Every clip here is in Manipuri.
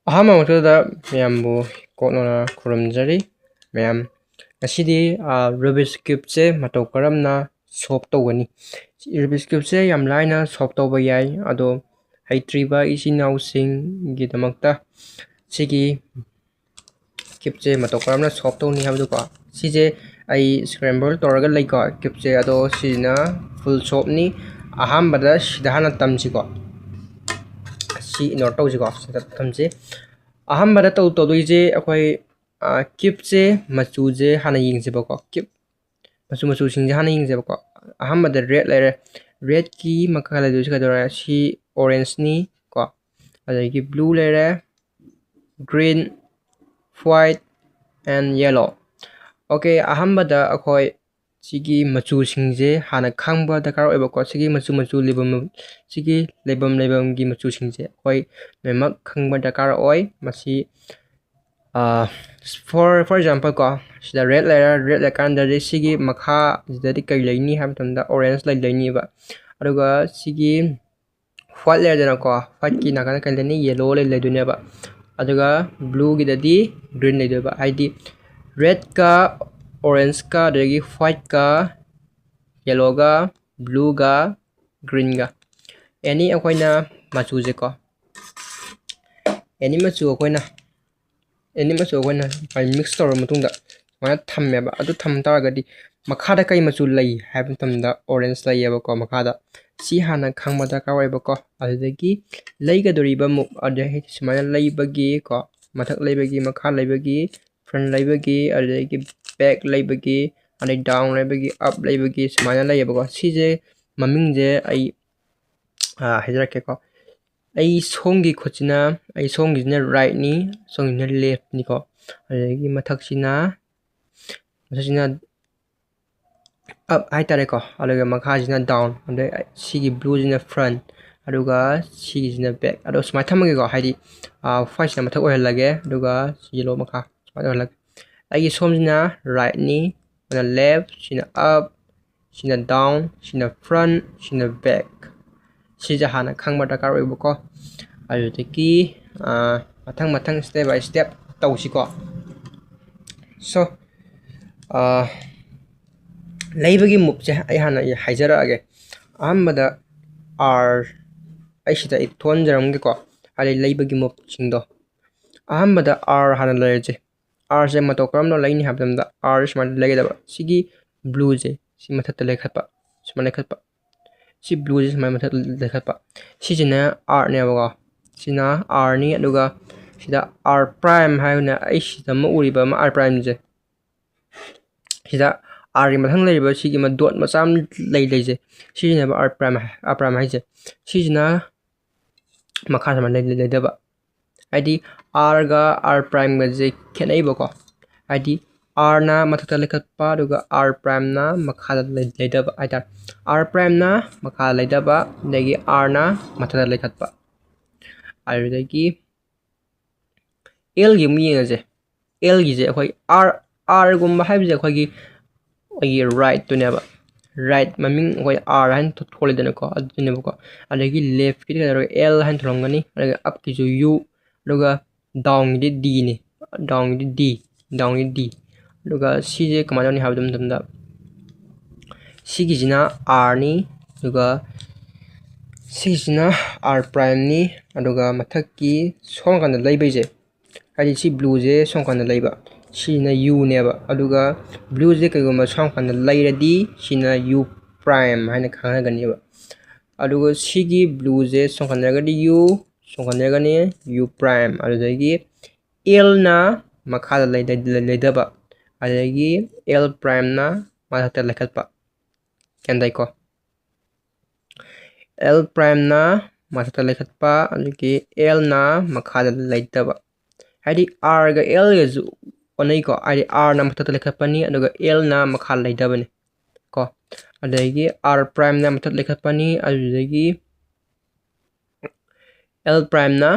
ꯑꯍꯥꯟꯕꯃꯛꯇꯗ ꯃꯌꯥꯝꯕꯨ ꯀꯣꯛꯅꯅ ꯈꯨꯔꯨꯝꯖꯔꯤ ꯃꯌꯥꯝ ꯉꯁꯤꯗꯤ ꯔꯨꯕꯤꯛꯁ ꯀ꯭ꯌꯨꯕꯁꯦ ꯃꯇꯧ ꯀꯔꯝꯅ ꯁꯣꯜꯕ ꯇꯧꯒꯅꯤ ꯔꯨꯕꯤꯛꯁ ꯀ꯭ꯌꯨꯕꯁꯦ ꯌꯥꯝ ꯂꯥꯏꯅ ꯁꯣꯜꯕ ꯇꯧꯕ ꯌꯥꯏ ꯑꯗꯣ ꯍꯩꯇ꯭ꯔꯤꯕ ꯏꯆꯤꯟ ꯏꯅꯥꯎꯁꯤꯡꯒꯤꯗꯃꯛꯇ ꯁꯤꯒꯤ ꯀ꯭ꯌꯨꯕꯁꯦ ꯃꯇꯧ ꯀꯔꯝꯅ ꯁꯣꯜꯕ ꯇꯧꯅꯤ ꯍꯥꯏꯕꯗꯨꯀꯣ ꯁꯤꯁꯦ ꯑꯩ ꯁ꯭ꯀ꯭ꯔꯦꯝꯕꯜ ꯇꯧꯔꯒ ꯂꯩꯀꯣ ꯀ꯭ꯌꯨꯕꯁꯦ ꯑꯗꯣ ꯁꯤꯁꯤꯅ ꯐꯨꯜ ꯁꯣꯜꯕꯅꯤ ꯑꯍꯥꯟꯕꯗ ꯁꯤꯗ ꯍꯥꯟꯅ ꯇꯝꯁꯤꯀꯣ ꯁꯤ ꯏꯒꯅꯣꯔ ꯇꯧꯁꯤꯀꯣ ꯁꯤꯗ ꯊꯝꯁꯤ ꯑꯍꯥꯟꯕꯗ ꯇꯧꯗꯣꯏꯁꯦ ꯑꯩꯈꯣꯏ ꯀ꯭ꯌꯨꯕꯁꯦ ꯃꯆꯨꯁꯦ ꯍꯥꯟꯅ ꯌꯦꯡꯁꯦꯕꯀꯣ ꯀ꯭ꯌꯨꯕ ꯃꯆꯨꯁꯤꯡꯁꯦ ꯍꯥꯟꯅ ꯌꯦꯡꯁꯦꯕꯀꯣ ꯑꯍꯥꯟꯕꯗ ꯔꯦꯗ ꯂꯩꯔꯦ ꯔꯦꯗꯀꯤ ꯃꯈꯥ ꯂꯩꯗꯣꯏꯁꯤ ꯀꯩꯗꯧꯔꯦ ꯁꯤ ꯑꯣꯔꯦꯟꯖꯅꯤ ꯀꯣ ꯑꯗꯒꯤ ꯕ꯭ꯂꯨ ꯂꯩꯔꯦ green white and yellow okay ꯑꯍꯥꯟꯕꯗ ꯑꯩꯈꯣꯏ ꯁꯤꯒꯤ ꯃꯆꯨꯁꯤꯡꯁꯦ ꯍꯥꯟꯅ ꯈꯪꯕ ꯗꯔꯀꯥꯔ ꯑꯣꯏꯕꯀꯣ ꯁꯤꯒꯤ ꯃꯆꯨ ꯁꯤꯒꯤ ꯂꯩꯐꯝꯒꯤ ꯃꯆꯨꯁꯤꯡꯁꯦ ꯑꯩꯈꯣꯏ ꯂꯣꯏꯅꯃꯛ ꯈꯪꯕ ꯗꯔꯀꯥꯔ ꯑꯣꯏ ꯃꯁꯤ for example ko sida red layer red lekandari sigi makha sidadi kai leini ha matamda orange leini ba aduga sigi white layer dana ko white ki nakana kai leini yellow leidune ba aduga blue gi dadi green leidune ba id red ka orange ka dagi white ka yellow ga blue ga green ga any akoina machu je ko any machu akoina any machu akoina pai mix tor matungda mana thammeba adu tham taragadi makhada kai machu lei haibam tamda orange laieba ko makhada si hana khangma da ka waiba ko adagi leigadoriba mu adahi simana leibagi ko mathak leibagi makha leibagi front leibagi adagi back leibagi adai down leibagi up leibagi simana leieba ko sije mamingje ai hajarake ko ai songi khochina ai songi na right ni songi na left ni ko adagi mathaksina up hai tare ko aluga makha jina down ande sigi blue jina front aduga sigi jina back adu smai thamage ko haidi first na mathak ohalage aduga yellow makha smai ohalage ai som jina right ni on left sina up sina down sina front sina back sija hana khangba dakar oibo adutaki mathang step by step tawsiko so leibagi mupse ai hana haijarage ahambada r ai sida ithon jaramge ko ali leibagi mup chingdo ahambada r hana leje r je mato karamno laini habdamda r smart legedaba sigi blue je si mathatta lekhatpa smart lekhatpa si blue je smart mathat lekhatpa sijina r ne bago sina r ni aduga sida r prime hauna ai sida ma uriba ma r prime je sida r mathang leiba sigi ma dot macham leije sijina ba r prime haije sijina makha sama leidaba id r ga r prime ga je khenai bako id r na mathata lekhatpa aduga r prime na makha leidaba aita r prime na makha leidaba degi r na mathata lekhatpa adagi l gi mu yengaje l gi je akhoi r gumba haibje akhoi right to neba right maming akhoi r han thole dena ko adune ko adagi left ki l han throngani adagi up ki ju u aduga down di d ni down di d aduga c je kamana ni habdum damda c gi jina r ni aduga c jina r prime ni aduga mathak ki songkan leibai je hadi si blue je songkan leiba sina u neba aduga blue je kaigoma songkan leiradi sina u prime haina khangagani ba aduga sigi blue je songkan gadi u songkan gani u prime adagi l na makha leidaba adagi l prime na mathata lekhatpa kendai ko l prime na mathata lekhatpa adagi l na makha leidaba hadi r ga l ga ju onai ko id r na mathata lekhatpani aduga l na makha leidabani ko adagi r prime na mathata lekhatpani adagi l prime na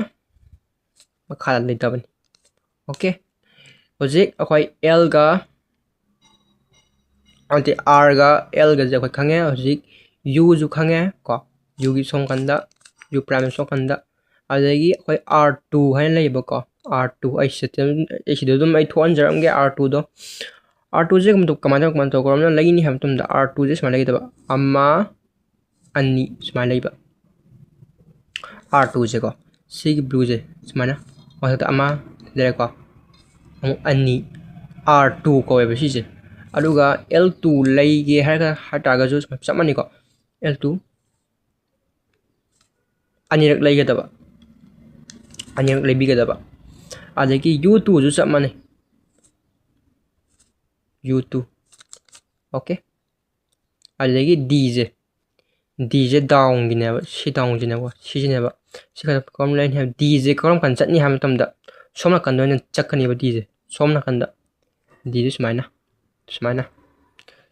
makha leidabani okay hojik akhoi l ga anti r ga l ga je akhoi khange hojik u ju khange ko u gi songkanda u prime songkanda ꯑꯗꯒꯤ ꯑꯩꯈꯣꯏ R2 ꯍꯥꯏꯅ ꯂꯩꯌꯦꯕꯀꯣ R2 ꯑꯩ ꯑꯗꯨꯝ ꯑꯩ ꯊꯣꯛꯍꯟꯖꯔꯝꯒꯦ R2 ꯗꯣ R2 ꯁꯦ ꯀꯃꯥꯏꯅ ꯇꯧꯒ꯭ꯔꯕꯅ ꯂꯩꯅꯤ ꯍꯥꯏꯕ ꯃꯇꯝꯗ R2 ꯁꯦ ꯁꯨꯃꯥꯏꯅ ꯂꯩꯒꯗꯕ ꯑꯃ ꯑꯅꯤ ꯁꯨꯃꯥꯏꯅ ꯂꯩꯕ R2 ꯁꯦ ꯀꯣ ꯁꯤꯒꯤ ꯕ꯭ꯂꯨ ꯁꯦ ꯁꯨꯃꯥꯏꯅ ꯃꯊꯛꯇ ꯑꯃ ꯂꯩꯔꯦꯀꯣ ꯑꯃꯨꯛ ꯑꯅꯤ R2 ꯀꯧꯋꯦꯕ ꯁꯤꯁꯦ ꯑꯗꯨꯒ L2 ꯂꯩꯒꯦ ꯍꯥꯏꯇꯥꯔꯒꯁꯨ ꯆꯞ ꯃꯥꯟꯅꯩꯀꯣ L2 ꯑꯅꯤꯔꯛ ꯂꯩꯒꯗꯕ ꯑꯅꯤꯔꯛ ꯂꯩꯕꯤꯒꯗꯕ ꯑꯗꯒꯤ U2 ꯁꯨ ꯆꯞ ꯃꯥꯟꯅꯩ U2 ओके अदगी D जे डाउनगिनेबा सी डाउनगिनेबा सिजिनेबा सी कम लाइन है D जे करम कन चटनी हम तमदा सोमना कन दोइन चक्कनीबा D जे सोमना कंदा D जे सुमाइना सुमाइना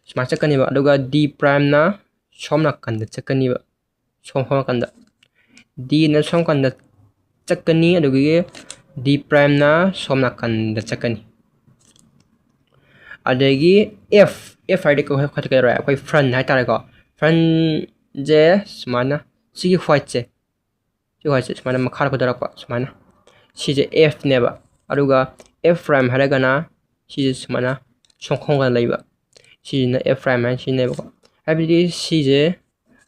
सुमा चक्कनीबा अदुगा D प्राइम ना सोमना कंदा चक्कनीबा सोम कंदा D ना सोम कंदा चक्कनी अदुगी D प्राइम ना सोमना कंदा चक्कनी अदगी F हाइदे को खत के रा कोई फ्रंट हाइ तारे को फ्रंट जे सुमाइना सी व्हाइट से सुमाइना मखा को दरक सुमाइना सी जे F नेबा अदुगा F प्राइम हाइगना सी जे सुमाइना सोंखोंगा लैबा सी ना F प्राइम हाइ सी नेबा हाइबिदि सी जे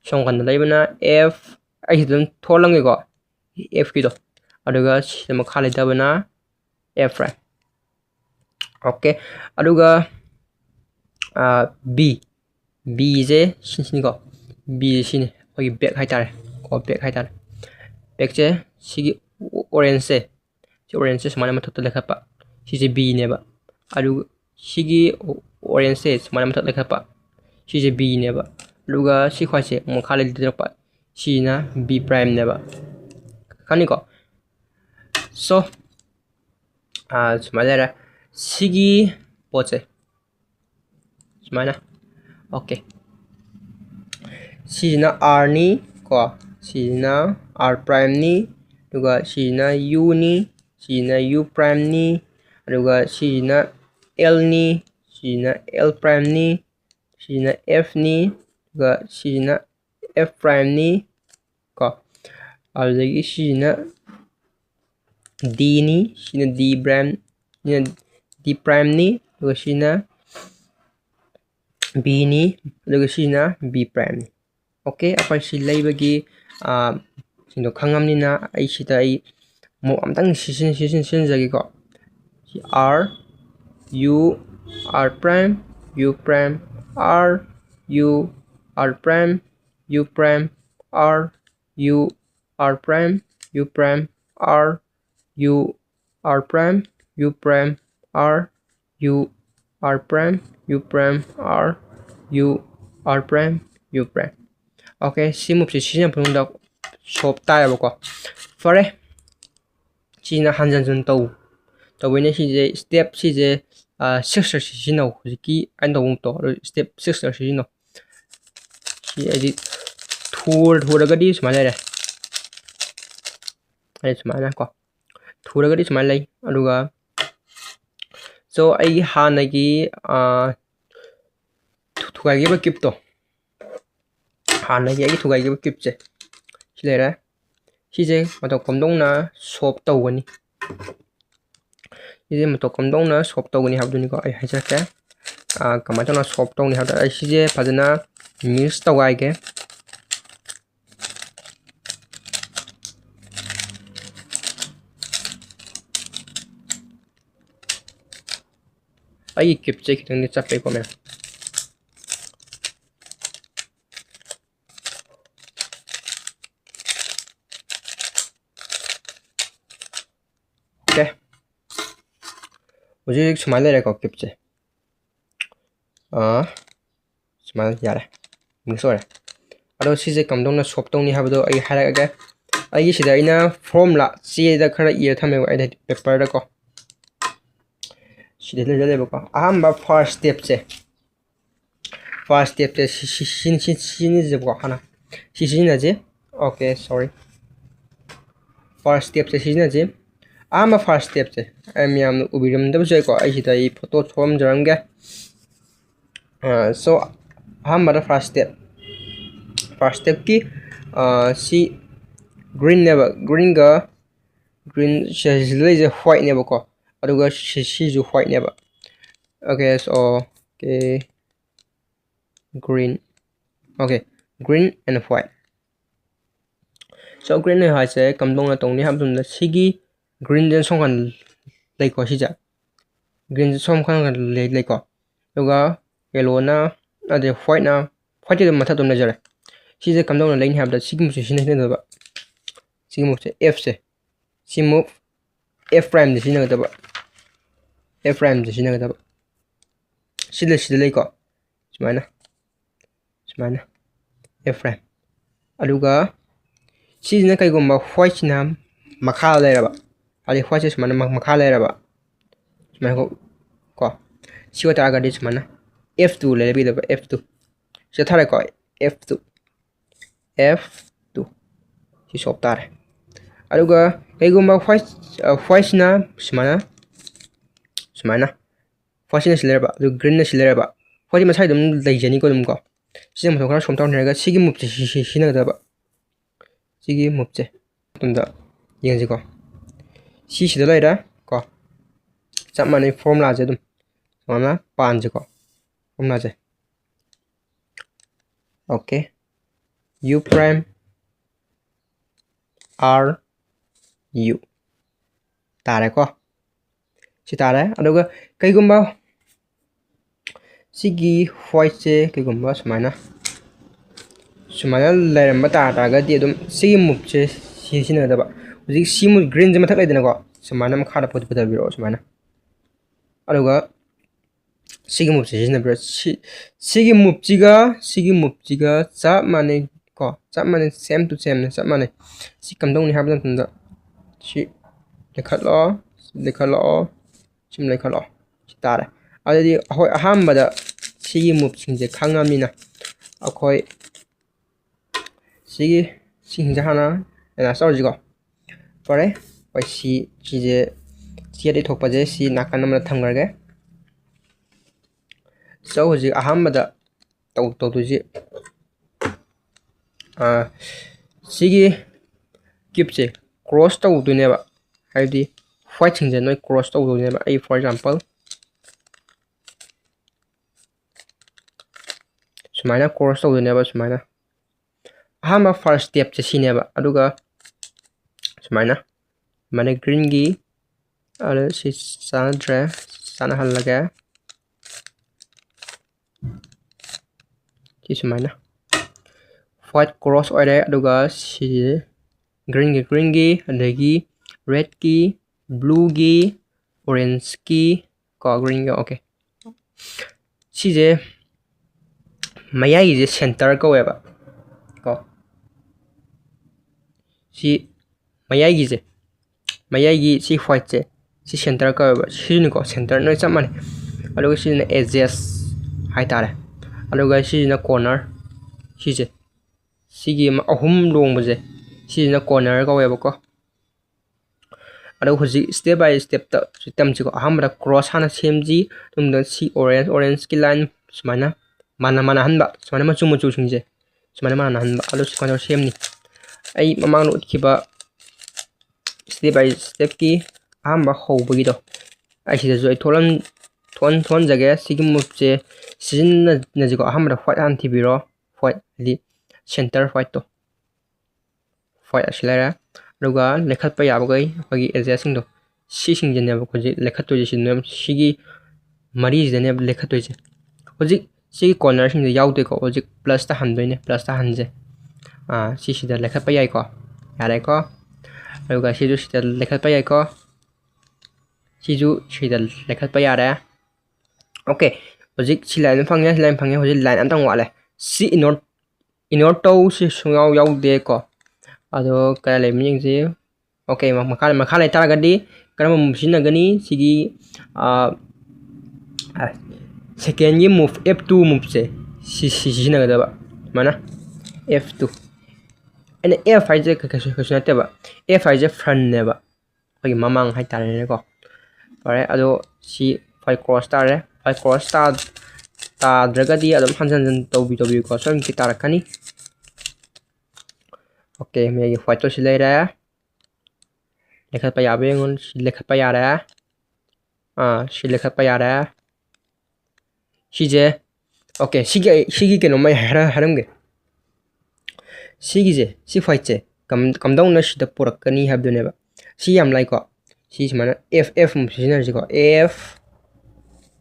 सोंगन लैबना F आई दम थोलंगे को F की दो अदुगा सी मखा लैदबना F प्राइम ओके अदुगा B जे सिनि को B सिनि होगी बैक हाइ तारे को बैक हाइ तारे बैक जे सिगी ऑरेंज से समाने मथत लेखपा सिजे B नेबा अदु सिगी ऑरेंज से समाने मथत लेखपा सिजे B नेबा लुगा सि ख्वासे मखा लेदरपा सिना B प्राइम नेबा खानि को सो समाले सिगी पोचे समाना ओके सिजना R नि को सिजना R प्राइम नि दुगा सिजना U नि सिजना U प्राइम नि दुगा सिजना L नि सिजना L प्राइम नि सिजना F नि दुगा सिजना F प्राइम नि को अदगी सिजना D नि सिजना D प्राइम नि दुगा सिजना B नि दुगा सिजना B प्राइम नि ओके अपन सि लैबगी सिंदो खंगमनिना आई सिता आई मो अमतंग सिसिन जगी को R U R prime U prime R U R prime U prime R U R prime U prime R U R prime U prime R U R prime U prime R U R prime U prime okay सिमुप से सिजन पुंदा शॉप तायबको फरे चिना हंजन तौबेने सिजे स्टेप सिजे 6 सिजिनो हुजिकी अंदो तो स्टेप 6 सिजिनो सि एदि थोरगदी सुमाले रे आई सुमाना को थोरगदी सुमाले लै अदुगा सो आई हानगी थुगागिबा किप्तो हानगी आई थुगागिबा किपसे सिलेरा सिजे मतो कमदोंना शॉप तौगनी सिजे मतो कमदोंना शॉप तौगनी हाबदुनी को आई हाइजके कमातोना शॉप तौनी हाबदा आई सिजे फजना मिक्स तौगाइगे आई किपसे खितंग चपे को मैं ओके मुझे स्माइल लेको किपसे स्माइल यारे मिक्स होरे अदो सिजे कमदोंना शॉप तौनी हाबदो आई हाइरागे आई सिदा आइना फॉर्मुला चेदा खरा इयर थमेबो आई पेपर दा को सिदे लेबको अहम फर्स्ट स्टेप से सिन जेबको खाना सिजिना जे ओके सॉरी फर्स्ट स्टेप से सिजिना जे अहम फर्स्ट स्टेप से आई मियाम उबिरम दब जे को आई सिदा ई फोटो थोम जरंगे सो अहम फर्स्ट स्टेप की सी ग्रीन नेबा ग्रीन गा green is white never ko aduga she's white never. Okay, so okay, green. Okay, green and white. So green and white say come down tong ni habdum the sigi green den song kan lay ko sija green song kan lay ko aduga yellow na ade white na white the matha dum na jare she's come down lay ni habda sigi mu shi ne ba sigi mu f se si move f prime shi ne ba f prime shi ne ba shi lay ko sumana f prime aduga she's na kai gumba white na makha lay ba ali white is mana makha lay ba sumana ko si ko ta ga dis mana f2 lay bi da f2 se thare ko f2 si sop tare aduga kai gumba white na sumana white na silera ba du green na silera ba white ma sai dum lay jani ko dum ko si ma thokra som taw ne ga sigi mup si na da ba sigi mup che dum da yeng ji ko si da lai da ko chap ma ne formula je dum mana pan je ko formula je okay u prime r u tare ko si tare aduga kai gumba sigi white che kai gumba sumana lairamba ta ga di dum sigi mup che si na da ba uji si mu green je mathak lai dena ko sumana ma khada pot pot biro sumana aduga sigi mup che na biro sigi mup ji ga cha mane ko cha mane same to same cha mane si kam dong ni habdan tunda si lekhat lo sim lekhat lo si tare adadi hoi ahambada sigi mup singje khangamina akhoi sigi singja hana ena sorji ko pare oi si chije chiade thokpa je si nakan namna thamgarge so hoji ahambada to ji sigi kipche cross to du ne ba haidi white singje noi cross to du ne ba ai for example sumana cross to du ne ba sumana ahamba first step che si ne ba aduga sumana mane green gi ala si sana hal laga ki sumana white cross ore aduga si green gi adagi red gi blue gi orange gi ko green gi okay si je mayai je center ko weba ko si mayai gi si white je si center ko weba si ni ko center no chamane aduga si na edges hai tare aduga si na corner si je sigi ma ahum long baje si na corner ko weba ko adu hoji step by step ta system ji ko ahambra cross hana semji tumda si orange ki line sumana mana hanba sumana machu singje sumana mana hanba adu si kono semni ai mamang no utkiba step by step ki ahamba hobagi do ai si jo thon jage sigi mupje sizin na ji ko ahambra white han tibiro white li center white to white asilera aduga lekhat pa yabagai bagi adjusting do si singjene ba ko ji lekhat to ji sin sigi mari jene lekhat to ji hoji sigi corner sing yaute ko hoji plus ta handoine plus ta hanje si sida lekhat pa yai ko yare ko aduga si ju sida lekhat pa yai ko si ju sida lekhat pa yare okay hoji si line phangye hoji line antang wale si inor to si sungaw yaude ko ado kaya le ming je okay makha le taragadi karama musina gani sigi second gi move f2 move se si na gada ba mana f2 and f5 je ka te ba f5 je front ne ba oi mamang hai tare ne ko pare ado si 5 cross tare 5 cross ta dragadi adom hanjan to bi ko so ki tarakani okay me white to silera लेखत पे याबे ngôn लेखत पे यारे shi लेखत पे यारे 시제 오케이 시기 के नोमै हरमगे 시기제 시 फाइटसे कमदाउना सिदा पुरकनी हाबदुनेबा 시 याम लाइको 시 सुमाना f मु सिनाजिको f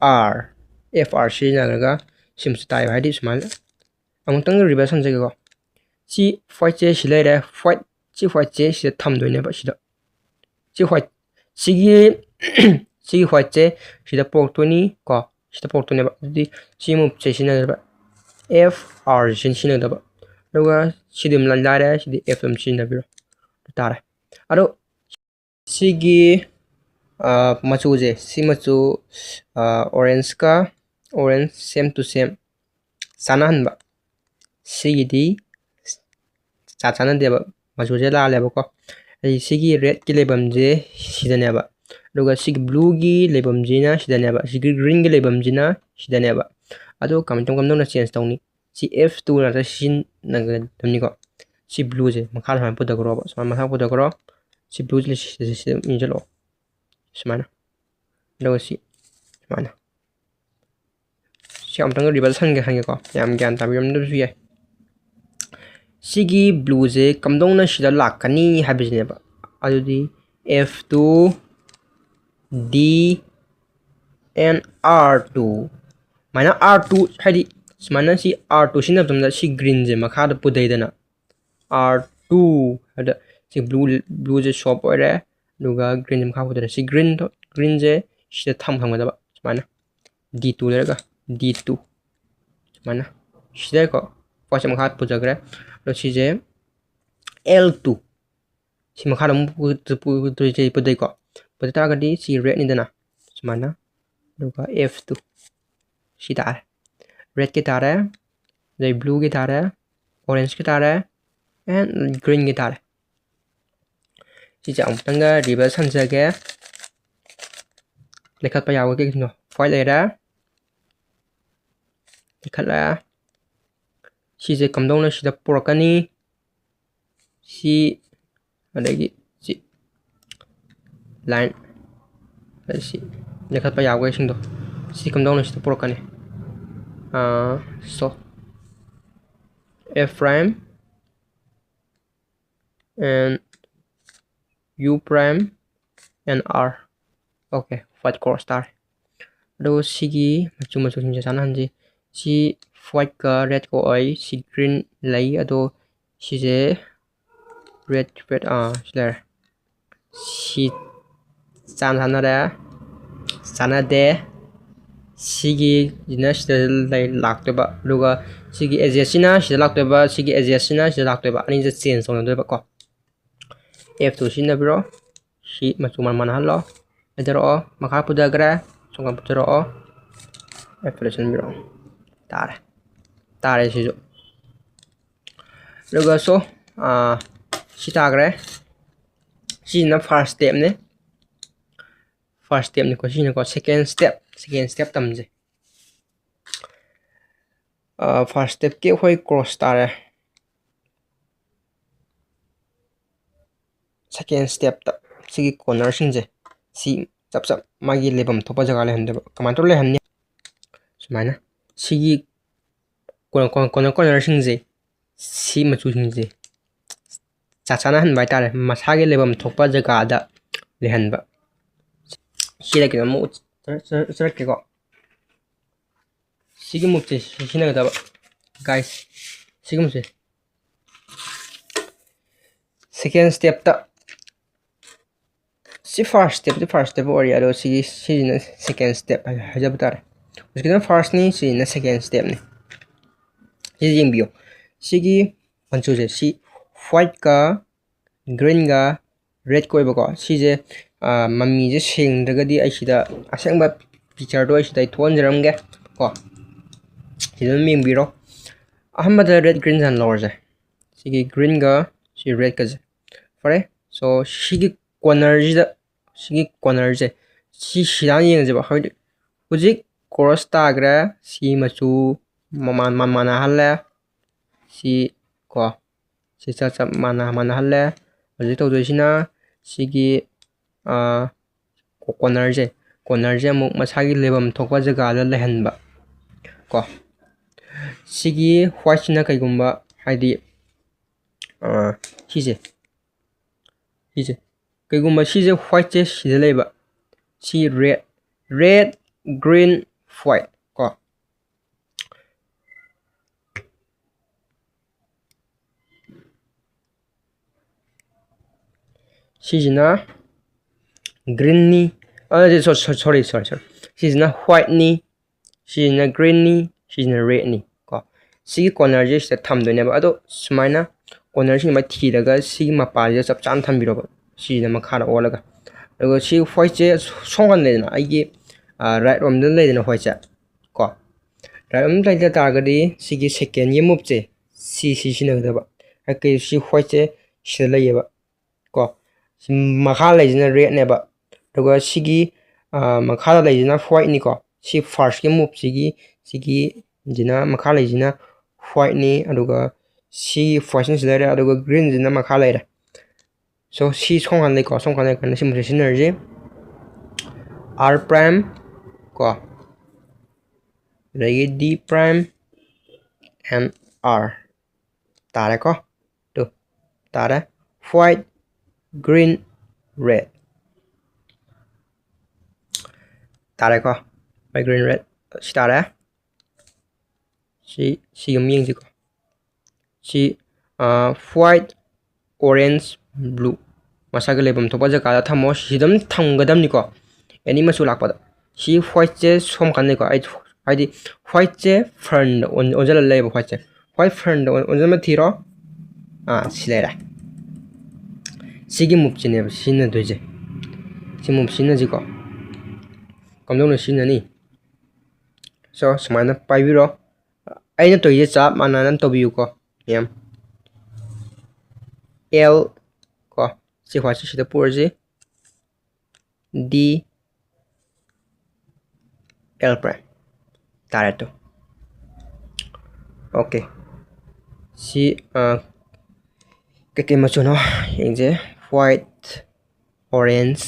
r सिनागरगा सिमस ताइ हाइदि सुमाना अमुतंग रिवर्स हनजेको सी फाइटसे सिलाइरे फाइटसे सिदा थमदुनेबा सिदा सी फाइट सिगी फाइटसे सिदा पोक्तोनी को सिदा पोक्तोनेबा दि सी मु सिनाजबा f r सिनादबा दुगा सिदिम लाइरे सिदि f सिनाबिरो तारे अरो सिगी मचुजे सी मचु ऑरेंज सेम टू सेम सानाहनबा सिगिदी चाचाना देबा मचुजे लालेबको सिगी रेड की लेबमजे सिदनेबा दुगा सिगी ब्लू की लेबमजिना सिदनेबा सिगी ग्रीन की लेबमजिना सिदनेबा अदो कमना चेंज तौनी सी f2 ना सिन नगदमनिको सी ब्लू जे मखा समान पुदगरोबा समान मखा पुदगरो सी ब्लू जे इंजलो समाना दो सी समाना सी अमतंग रिवर्स हंगे को याम ज्ञान ताबिरमदसु याय सिगी ब्लू जे कमदोंना सिदा लाकनी हाबिजनेबा अदुदी f2 d and r2 माइना r2 हाइदि समाना सी r2 सिना तमदा सी ग्रीन जे मखा द पुदैदना r2 हदा सी ब्लू जे शॉप ओरे दुगा ग्रीन जे मखा पुदैदा सी ग्रीन जे सिदा थमदबा समाना d2 लेगा d2 समाना सिदा को पास मखा पुजगरे लो सिजे l2 सी मखा दम पुदै पुदैको पुदैतागदि सी रेड निदना समाना दुगा f2 सी तार रेड के तारे जै ब्लू के तारे ऑरेंज के तारे एंड ग्रीन के तारे सिजा अमतंगा रिवर्स हनजगे लेखत पे यावगे किनो फाइल लेरा लेखला सिजे कमदौना सिदा पुरकनी सी अदगी सी लाइन सी लेखत पे यावगे सिंदो सी कमदौना सिदा पुरकनी so f prime and u prime and r okay white cross star do sigi machu sinja sana hanji si white ka red ko ai si green lai ado si je red there si sana de सिगी जिना सिदा लाक्तोबा दुगा सिगी एजेसिना सिदा लाक्तोबा सिगी एजेसिना सिदा लाक्तोबा अनि जे चेंज होनदोबा को f2 सिना बिरो सि मचु मन हल्लो एदरो मखा पुदगरा सोंगा पुदरो एप्लिकेशन बिरो तारे सिजो दुगा सो सितागरे सिना फर्स्ट स्टेप ने को सिना को सेकंड स्टेप तमजे फर्स्ट स्टेप के होय क्रॉस तारे सेकंड स्टेप त सिगी कॉर्नर सिंजे सी चप मागी लेबम थोपा जगह ले हंदे कमान तो ले हन्ने सुमाना सिगी कॉर्नर सिंजे सी मचु सिंजे चाचाना हन बाय तारे मसागे लेबम थोपा जगह दा ले हनबा सिदा के मु सरके को सिगी मुक्ति सिनागदबा गाइस सिगी मुक्ति सेकंड स्टेप ता सी फर्स्ट स्टेप और यारो सिना सेकंड स्टेप हजब तारे उसके ना फर्स्ट नहीं सिना सेकंड स्टेप ने ये जिंबियो सिगी पंचो से सी व्हाइट का ग्रीन का रेड को बको सिजे मम्मी जे सेंगदगदी आइसिदा असेंबा पिक्चर दो आइसिदा थोनजरमगे को सिदा मिंबिरो अहमद रेड ग्रीन जन लॉर्ज सिगी ग्रीन का सी रेड का फरे सो सिगी कॉर्नर जे सी सिदा येंगजे बा हइद हुजिक क्रॉस तागरा सी मचु माना हल्ले सी को सी चा माना हल्ले हुजिक तौदोसिना सिगी corner amuk masagi lebam thokpa jaga da lehanba ko sigi white na kaigumba haidi sije kaigumba sije white che sije leba si red green white ko sijina green ni sorry sijina white ni sijina green ni sijina red ni ko sigi corner je se thamdoine ba ado sumaina corner si ma thiraga sigi mapa je chap chan thambiro ba sijina makhara olaga ago si white je songan le na aigi right rom den le na white ko right rom lai da targadi sigi second ye move je si na da ba ake si white je se le ba ko makha le jina red ne ba ago sigi makha le jina white ni ko si first ye move sigi jina makha le jina white ni aduga si first ni le aduga green jina makha le so si songan le ko songan le kan si mu synergy r prime ko lagi d prime and r tare ko tu tare white green red tare ko white green red si tare si yung ying si ko si white orange blue masage lebam thopa jaga da thamo sidam thamgadam ni ko any masu lakpa si white je som kan ni ko ai di white je front onjala leba white je white front onjama thiro silera sigi move chine sinna doje si move sinna ji ko kamdong sinna ni so sumana paibiro aina to ye chap mananan to biu ko yam l ko si hwa si da purji d l prime tare to okay si ke machuno yengje white orange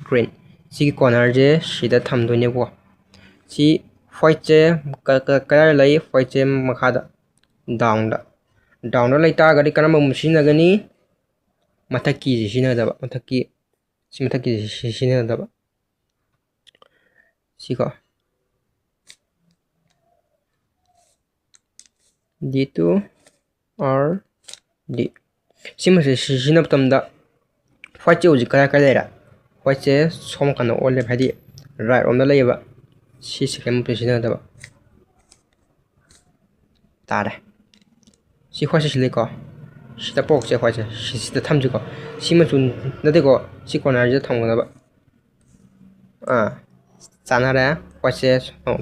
green si corner je sida thamdoine ko si white je kaya lai white je makhada down da lai ta gadi kanam machine gani mathaki sina da mathaki sina da si ko d2 r d sima se sina tamda white je uji kaya ra white je som kan ole phadi right on da leba si second sina da tare si white se ko si da pok se white si da tham ji ko si ma chun na de ko si corner je tham ga ba chana ra white se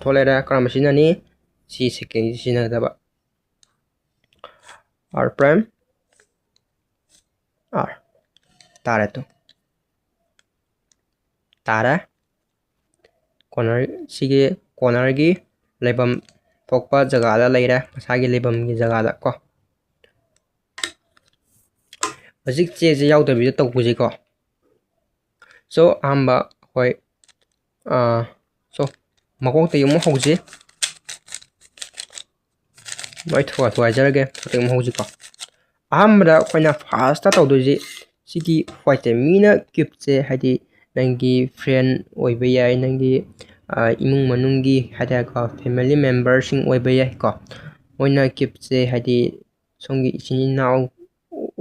thole ra karam sina ni si second sina da ba r prime r tare to tare corner sige corner gi lebam thokpa jaga da leira masagi lebam gi jaga da ko ajik che je yaw da bi to buji ko so amba hoi so makong te yum hauji mai thwa jarage te yum hauji ko amra khoina fast ta to doji sigi white mina cube che hadi nangi friend oibe yai nangi imung manungi hada ko family member sing oibe yai ko moina cube che hadi songi ichini naw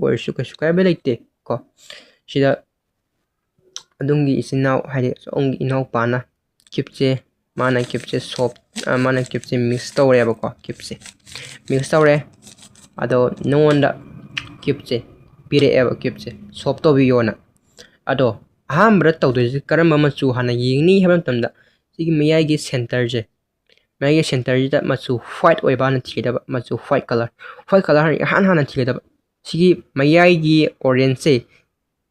or suka belite ko sida adungi isinaw hadi songi inaw pana cube che mana cube che sop mana cube che mix tawre ba ko cube che mix tawre ado nonda cube che pire eba cube che sop to biyona ado ahambra tawde karamba machu hana yingni habam tamda sigi mayai gi center je mayai gi center je machu white oiba na thida machu white color han thida sigi mayai gi orange se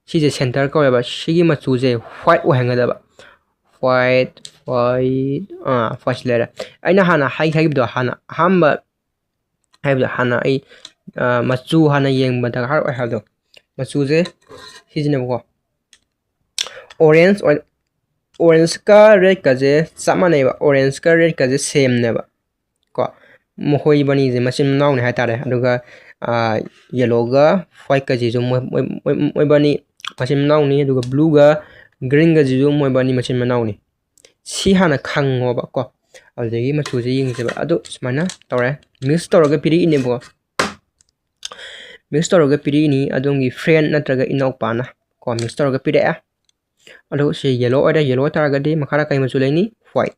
sije center ko eba sigi machu je white ohanga da white first letter aina hana hai do hana hamba haibda hana ai machu hana yeng ba da har oi hado machu je sijine ko orange orange ka red ka je sama nei ba orange ka red ka je same ne ba ko mohoi bani je machine naw ne ha tare aduga yellow ga white ka je jo moi bani machine naw ni aduga blue ga green ga je jo moi bani machine naw ni si hana khango ba ko adegi machu je ying je ba adu smana tore mix tore piri ni bo mix tore piri ni adongi friend natraga inaupa na ko mix tore piri a adu se yellow ora yellow taragadi makara kai machu leini white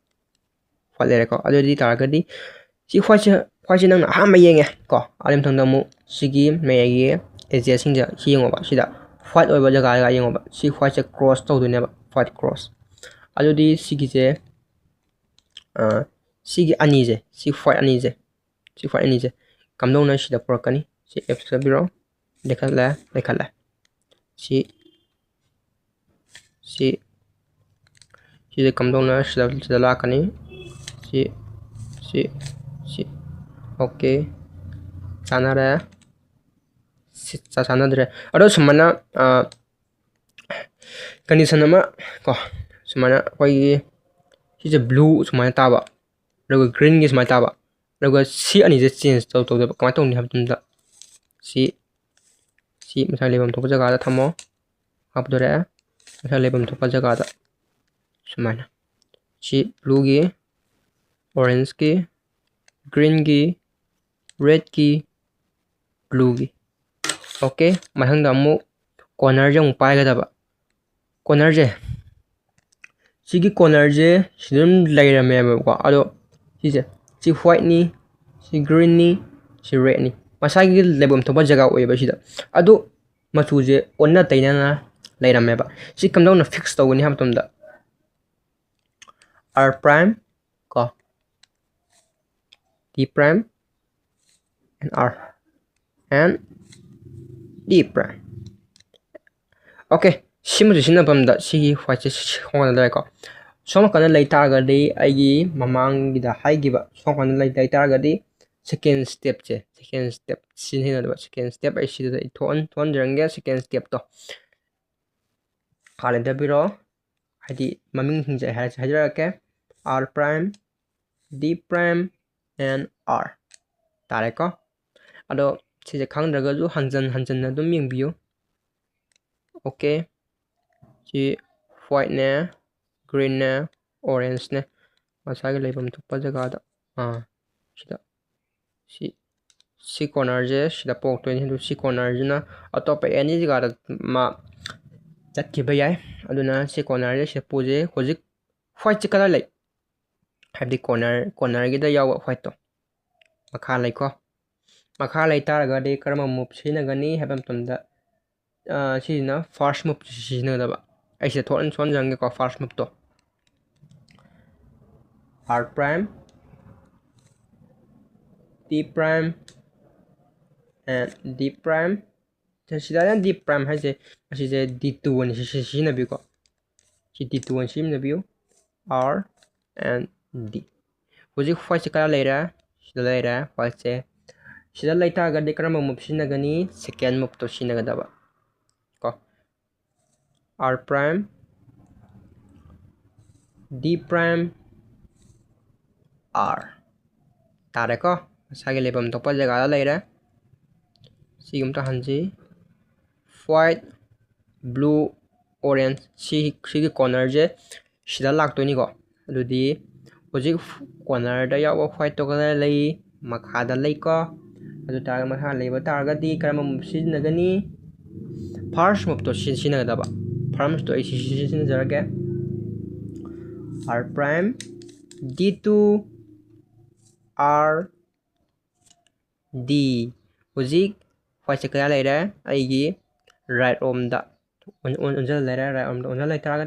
white le ko adu di taragadi si white nang ha ma yenge ko alim thang damu sigi megi eje singja hiyengo ba sida white oi ba jaga ga yengo ba si white cross to du ne ba white cross adu di sigi je sigi ani je si white ani je si white ani je kamdong na sida porakani si f sabiro dekhala si de kamdong na sida lakani si okay sanare si sanadre ado sumana condition ama ko sumana koi si je blue sumana taba rogo green gi sumana taba rogo si ani je change to de kama tong ni habtumda si misal lebam to jaga da thamo habdore misal lebam to jaga da sumana si blue gi orange gi green gi red gi blue gi okay mahang da mu corner jang pai ga da ba corner je sigi corner je sidum laira me ko ado si white ni si green ni si red ni masagi lebam thoba jaga oi ba sida ado machu je onna taina na laira me ba si kamdau na fix to ni ham tum da r prime ko d prime and r and d prime okay simu sina pamda sigi white hona da ko soma kana lai targa de agi mamang gida hai giba soma kana lai targa de second step sin hina da second step ai sida da thon jange second step to kale da biro hadi maming hinja hajara ke r prime d prime and r tare ko ado sije khangdraga ju hanjan na dum yeng biyo okay si white ne green ne orange ne masagi lebam thupa jaga da sida si corner je sida pok to hindu si corner jina atopa any jaga da ma chatki bayai aduna si corner je se puje hojik white color lai habdi corner gi da yawa white to makha lai ko makha lai taraga de karma move sina gani habam tumda sina first move sina da ba aise thon jange ko first move to r prime d prime and d prime sida d prime ha je asije d2 ni sina bi ko si d2 sina bi r and d hoji white kala leira sida leira white sida laita ga de karma move sina gani second move to sina ga da ba ko r prime d prime r tare ko sage lebam to pa jaga la leira sigum ta hanji white blue orange si corner je sida lak to ni ko adudi hoji corner da yawa white to ga lei makha da lei ko adu ta makha leiba targa di karma sina gani first move to sina da ba first to sina jarage r prime d2 r d hojik white kaya leira aigi right arm da unjal leira right arm da unjal lai targa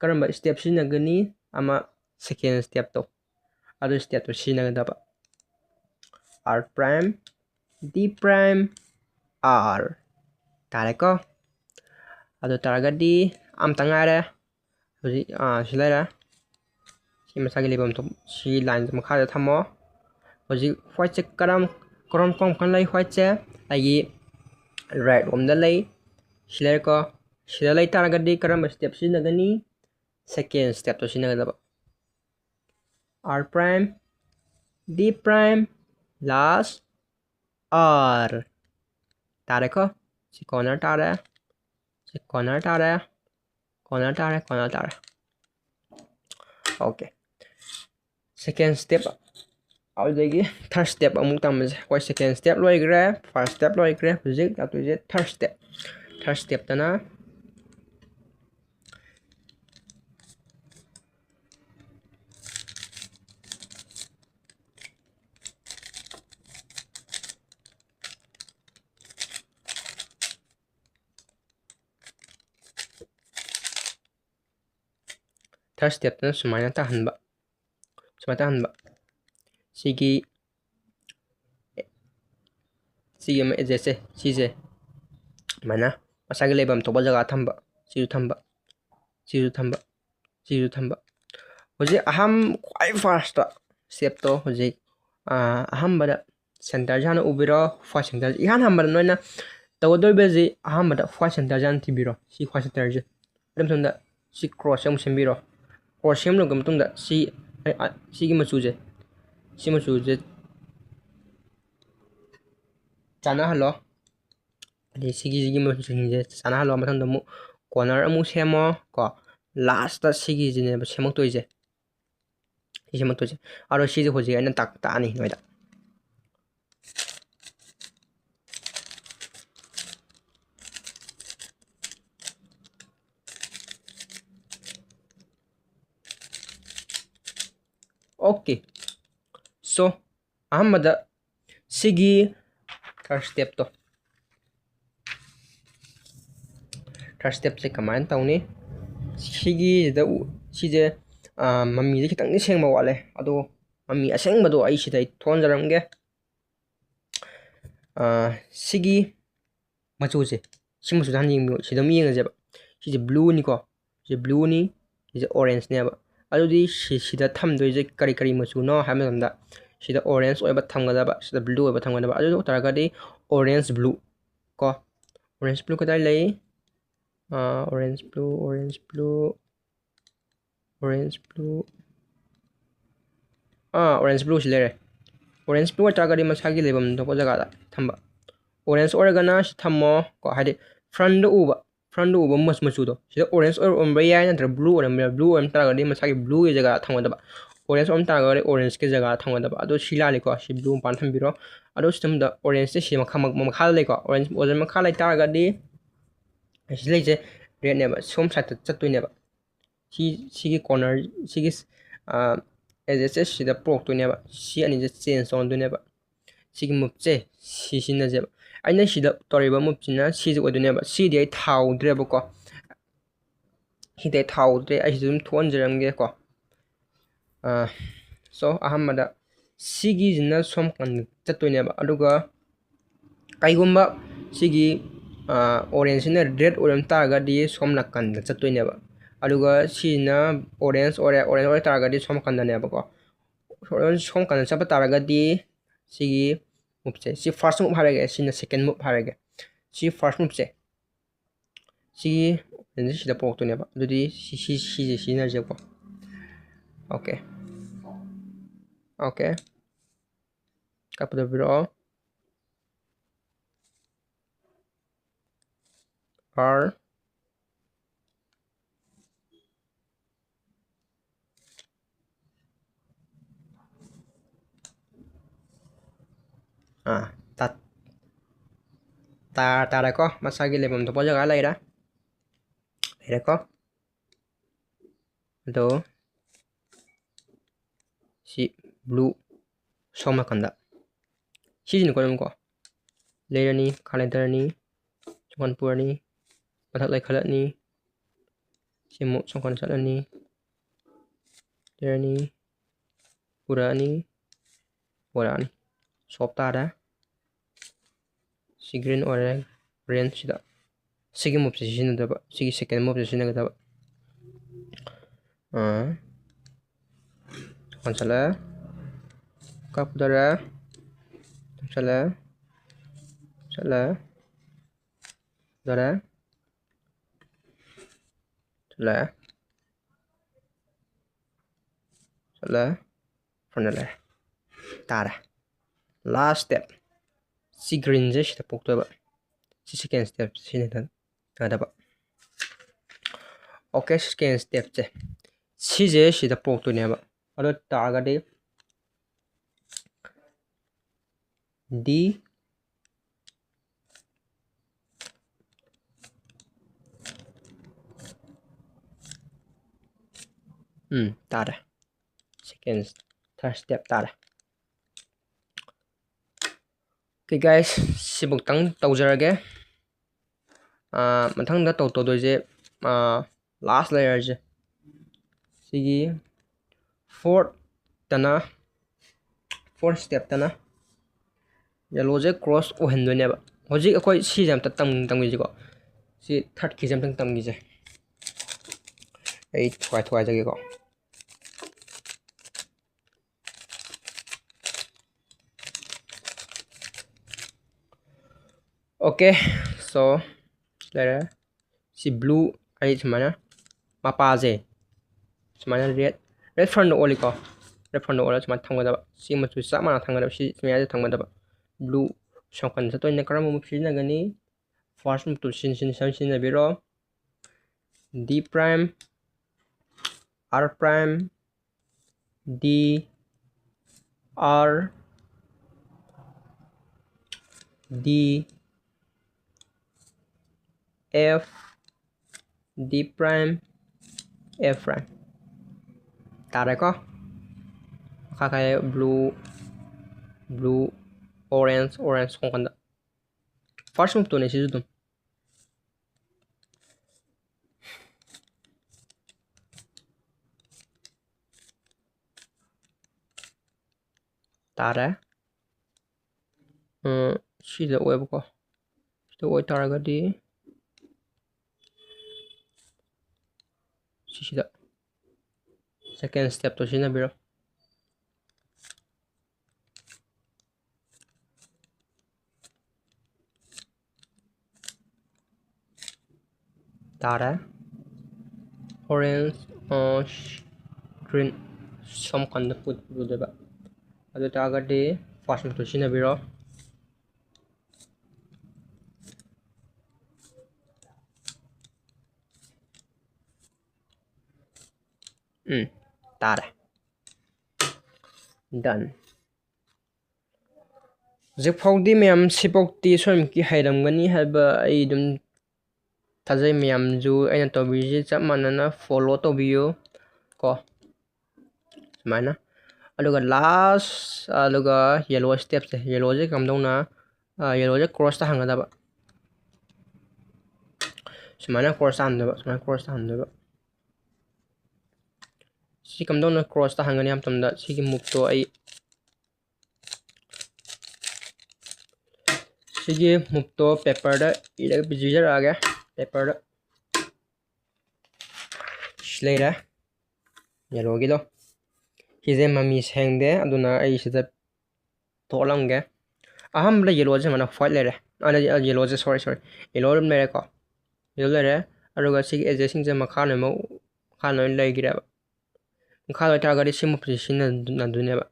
karama step sina gani ama second step to adu step to sina da ba r prime d prime r tare ko adu targa di am tangare hoji silera si masagi lebam to si line makha da thamo hoji white karam kom kan lai white che agi right om da lai siler ko sida lay taragadi karamba step sinagani second step to sinagadaba r prime d prime last r tare ko si corner tare si corner tare corner tare corner tare okay second step audagi third step amuk tamase koi second step loigre first step loigre hujik atuje third step tana third step tana sumaina tahanba sigi sigi ma ejese sije mana masagi lebam to bajaga thamba siju thamba siju thamba siju thamba hoje aham quite fast step to hoje aham bada center jana ubiro first center ihan ham bada noina tawdoi beji aham bada first center jan tibiro si first center je adam tunda si cross am sembiro cross sem lo gam tunda si gi machuje si machuje chana halo ade sigi machuje chana halo mathang damu corner amu semo ko last ta sigi jine semok toije semok toije aro si je hoje ana tak ta ani noida okay so ahmada sigi third step se kaman tauni sigi da sije mami de kitang ni sengma wale ado mami aseng bado ai sidai thon jaramge sigi machuje simu sudan ying sidam ying je ba sije blue ni ko je blue ni je orange ne ba adudi sida tham doi je kari machu no hamda sida orange oiba thamgada ba sida blue oiba thamgada ba adu taragadi orange blue ko orange blue kadai lei orange blue orange blue silere orange blue taragadi masagi lebam to jaga da thamba orange organa thammo ko hadi front uba machu do sida orange or ombre ya na blue or taragadi masagi blue ye jaga thangada ba orange om taragadi orange ke jaga thangada ba ado silali ko si blue pan thambiro ado system da orange se makha le ko orange makha lai taragadi silai je red ne ba som side chatoi ne ba sigi corner sigi as sida prok to ne ba si ani je change on do ne ba sigi move je si na je ba aina sida toriba move china si je odo ne ba si de thau dre ba ko hi de thau dre ai zum thon jeram ge ko so ahamada sigi jina som kan chatoi ne ba aduga kaigumba sigi orange na red oram targa di som nakan chatoi ne ba aduga sina orange targa di som kan ne ba ko orange som kan chapa targa di sigi move che si first move harage sina second move harage si first move che sigi enje sida pok to ne ba dudi si na je ko okay kapada biro r ta ko masagi lebam to jaga laira ko do si blue soma kanda sijin ko leirani khalendarni chonpurni pathak lai khalatni simu songkon salani leirani purani soptada si green orange sida sigi move sijin da ba sigi second move sijin da ba konsala kapudara sala dara ꯆꯠꯂꯦ ꯆꯠꯂꯦ ꯐ꯭ꯔꯟꯗ ꯂꯩꯔꯦ ꯇꯥꯔꯦ ꯂꯥꯁ ꯁ꯭ꯇꯦꯞ ꯁꯤ ꯒ꯭ꯔꯤꯟꯁꯦ ꯁꯤꯗ ꯄꯣꯛꯇꯣꯏꯕ ꯁꯤ ꯁꯦꯀꯦꯟ ꯁ꯭ꯇꯦꯞ ꯁꯤꯅ ꯌꯥꯗꯕ ꯑꯣꯀꯦ ꯁꯦꯀꯦꯟ ꯁ꯭ꯇꯦꯞꯁꯦ ꯁꯤꯁꯦ ꯁꯤꯗ ꯄꯣꯛꯇꯣꯏꯅꯦꯕ ꯑꯗꯨ ꯇꯥꯔꯒꯗꯤ ꯗꯤ ꯇꯥꯔꯦ ꯁꯦꯀꯦꯟ ꯊꯥꯔꯠ ꯁ꯭ꯇꯦꯞ ꯇꯥꯔꯦ ꯑꯣꯀꯦ ꯒꯥꯏꯁ ꯁꯤꯕꯨꯛꯇꯪ ꯇꯧꯖꯔꯒꯦ ꯃꯊꯪꯗ ꯇꯧꯗꯣꯏꯁꯦ ꯂꯥꯁ ꯂꯦꯌꯔꯁꯦ ꯁꯤꯒꯤ ꯐꯣꯔꯠ ꯁ꯭ꯇꯦꯞꯇꯅ ꯌꯦꯜꯂꯣꯁꯦ ꯀ꯭ꯔꯣꯁ ꯑꯣꯏꯍꯟꯗꯣꯏꯅꯦꯕ ꯍꯧꯖꯤꯛ ꯑꯩꯈꯣꯏ ꯁꯤꯁꯦ ꯑꯝꯇ ꯇꯝꯈꯤꯁꯤꯀꯣ ꯁꯤ ꯊꯥꯔꯠꯀꯤꯁꯦ ꯑꯝꯇꯪ ꯇꯝꯈꯤꯁꯦ ꯑꯩ ꯊꯨꯒꯥꯏꯖꯒꯦꯀꯣ ꯑꯣꯀꯦ ꯁꯣ ꯂꯩꯔꯦ ꯁꯤ ꯕ꯭ꯂꯨ ꯑꯩ ꯁꯨꯃꯥꯏꯅ ꯃꯄꯥꯁꯦ ꯁꯨꯃꯥꯏꯅ ꯔꯦꯠ ꯐ꯭ꯔꯟꯗ ꯑꯣꯜꯂꯤꯀꯣ ꯔꯦꯠ ꯐ꯭ꯔꯟꯗ ꯑꯣꯜꯂꯒ ꯁꯨꯃꯥꯏꯅ ꯊꯝꯒꯗꯕ ꯁꯤ ꯃꯆꯨ ꯆꯞ ꯃꯥꯟꯅ ꯊꯝꯒꯗꯕ ꯁꯤ ꯃꯌꯥꯏꯗ ꯊꯝꯒꯗꯕ ꯕ꯭ꯂꯨ ꯁꯝꯀꯟ ꯆꯠꯇꯣꯏꯅ ꯀꯔꯝꯕ ꯃꯨꯞ ꯁꯤꯖꯤꯟꯅꯒꯅꯤ ꯐꯥꯔꯁ ꯃꯨꯞꯇꯨ ꯁꯤꯖꯤꯟꯅꯕꯤꯔꯣ D prime R prime D R D F D prime F prime तारेको खाखाय ब्लू ब्लू ऑरेंज सोंकंदा फर्स्ट मुफ तो ने सिजु तुम तारे 시대 오해볼까? 시대 오해 따라가디 시시다 second step 또 시나비로 따라 orange green some kind of food 되봐 아주 따라가디 first 또 시나비로 तारे done ꯍꯧꯖꯤꯛ ꯐꯥꯎꯗꯤ ꯃꯌꯥꯝ ꯁꯤꯐꯥꯎꯗꯤ ꯁꯣꯏꯃꯛꯀꯤ ꯍꯩꯔꯝꯒꯅꯤ ꯍꯥꯏꯕ ꯑꯩ ꯑꯗꯨꯝ ꯊꯥꯖꯩ ꯃꯌꯥꯝꯁꯨ ꯑꯩꯅ ꯇꯧꯕꯤꯔꯤꯁꯦ ꯆꯞ ꯃꯥꯟꯅꯅ ꯐꯣꯂꯣ ꯇꯧꯕꯤꯌꯨ ꯀꯣ ꯁꯨꯃꯥꯏꯅ ꯑꯗꯨꯒ ꯂꯥꯁ ꯑꯗꯨꯒ ꯌꯦꯜꯂꯣ ꯁ꯭ꯇꯦꯞꯁꯦ ꯌꯦꯜꯂꯣꯁꯦ ꯀꯝꯗꯧꯅ ꯌꯦꯜꯂꯣꯁꯦ ꯀ꯭ꯔꯣꯁꯇ ꯍꯥꯡꯒꯗꯕ ꯁꯨꯃꯥꯏꯅ ꯀ꯭ꯔꯣꯁꯇ ꯍꯥꯡꯗꯣꯏꯕ ꯁꯨꯃꯥꯏꯅ ꯀ꯭ꯔꯣꯁꯇ ꯍꯥꯡꯗꯣꯏꯕ ꯁꯤ ꯀꯝꯗꯧꯅ ꯀ꯭ꯔꯣꯁꯇ ꯍꯥꯡꯒꯅꯤ ꯍꯥꯏꯕ ꯃꯇꯝꯗ ꯁꯤꯒꯤ ꯃꯨꯚꯇꯣ ꯑꯩ सिगे मुफ्तो पेपर इरग बिजिजर आ गया पेपर लेरा येलो गिलो हिजे मम्मी सेंगदे अदुना आई सिदा तोलंगे अहम ले येलो जे मना फाइट लेरे अना येलो जे सॉरी येलो लेरे को येलो लेरे अरुगा सिगे एजेसिंग जे मखा ने मो खानो लेगिरा मखा ले टागरि सिम पोजीशन न दुनेबा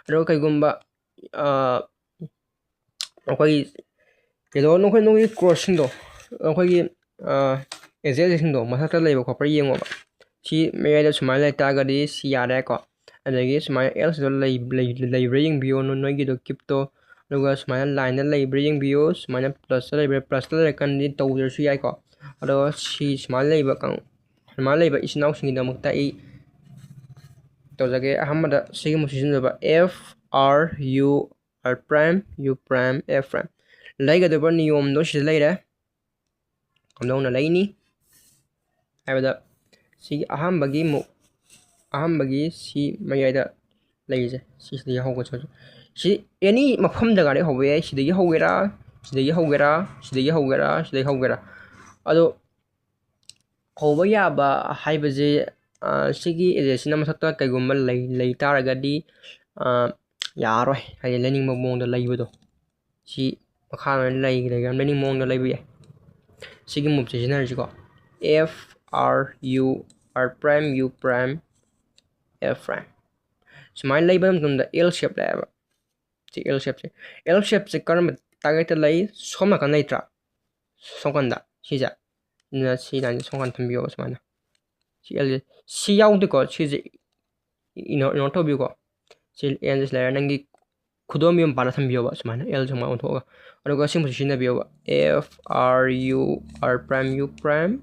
अरु कइगुम्बा अखोई येलो नोखोई नोगी क्रॉसिंग दो अखोई एजेसिंग दो मथाता लेबा खोपर येंगोबा सी मेयदा सुमाय ले टागरि सी यारे को अदगी सुमाय एल्स दो लेब्रा येंबियो नोगी दो किपतो अदुगा सुमाय लाइन लेब्रा येंबियो सुमाय प्लस लेब्रा प्लस ले कंदि तौदरसु याय को अदो सी सुमाय लेबा कं सुमाय लेबा इसिनाउ सिंगिदमक्ता इ तौजगे अहमदा सिगे मुसिजनबा F R U R prime U prime F prime लाइगदबर नियम दो सिद लेरे कमदौना लाइनी हायबदा सी अहमबगी सी मयादा लाइजे सिदि होगो सी एनी मफम जगारे होबे सिदि होगेरा अदो होबा याबा हायबजे सिगी एजेसिना मथक्ता कइगुम्बा लई तारगदी यारोय हाय लेनिंग मगोंदा लाइबदो सी मखा लेनिंग मगोंदा लाइबे सिगी मुभ सिजनरजिको F R U R prime U prime F prime sumai laiba matunda L shape laeba si L shape se karam target lai soma kan leitra songkanda sija na si dan songkan thambiyo sumana si L si yaudi ko si je ino to bi ko si L layer nangi khudom yum bala thambiyo ba sumana L soma on thoga aduga sim position na biyo ba F R U R prime U prime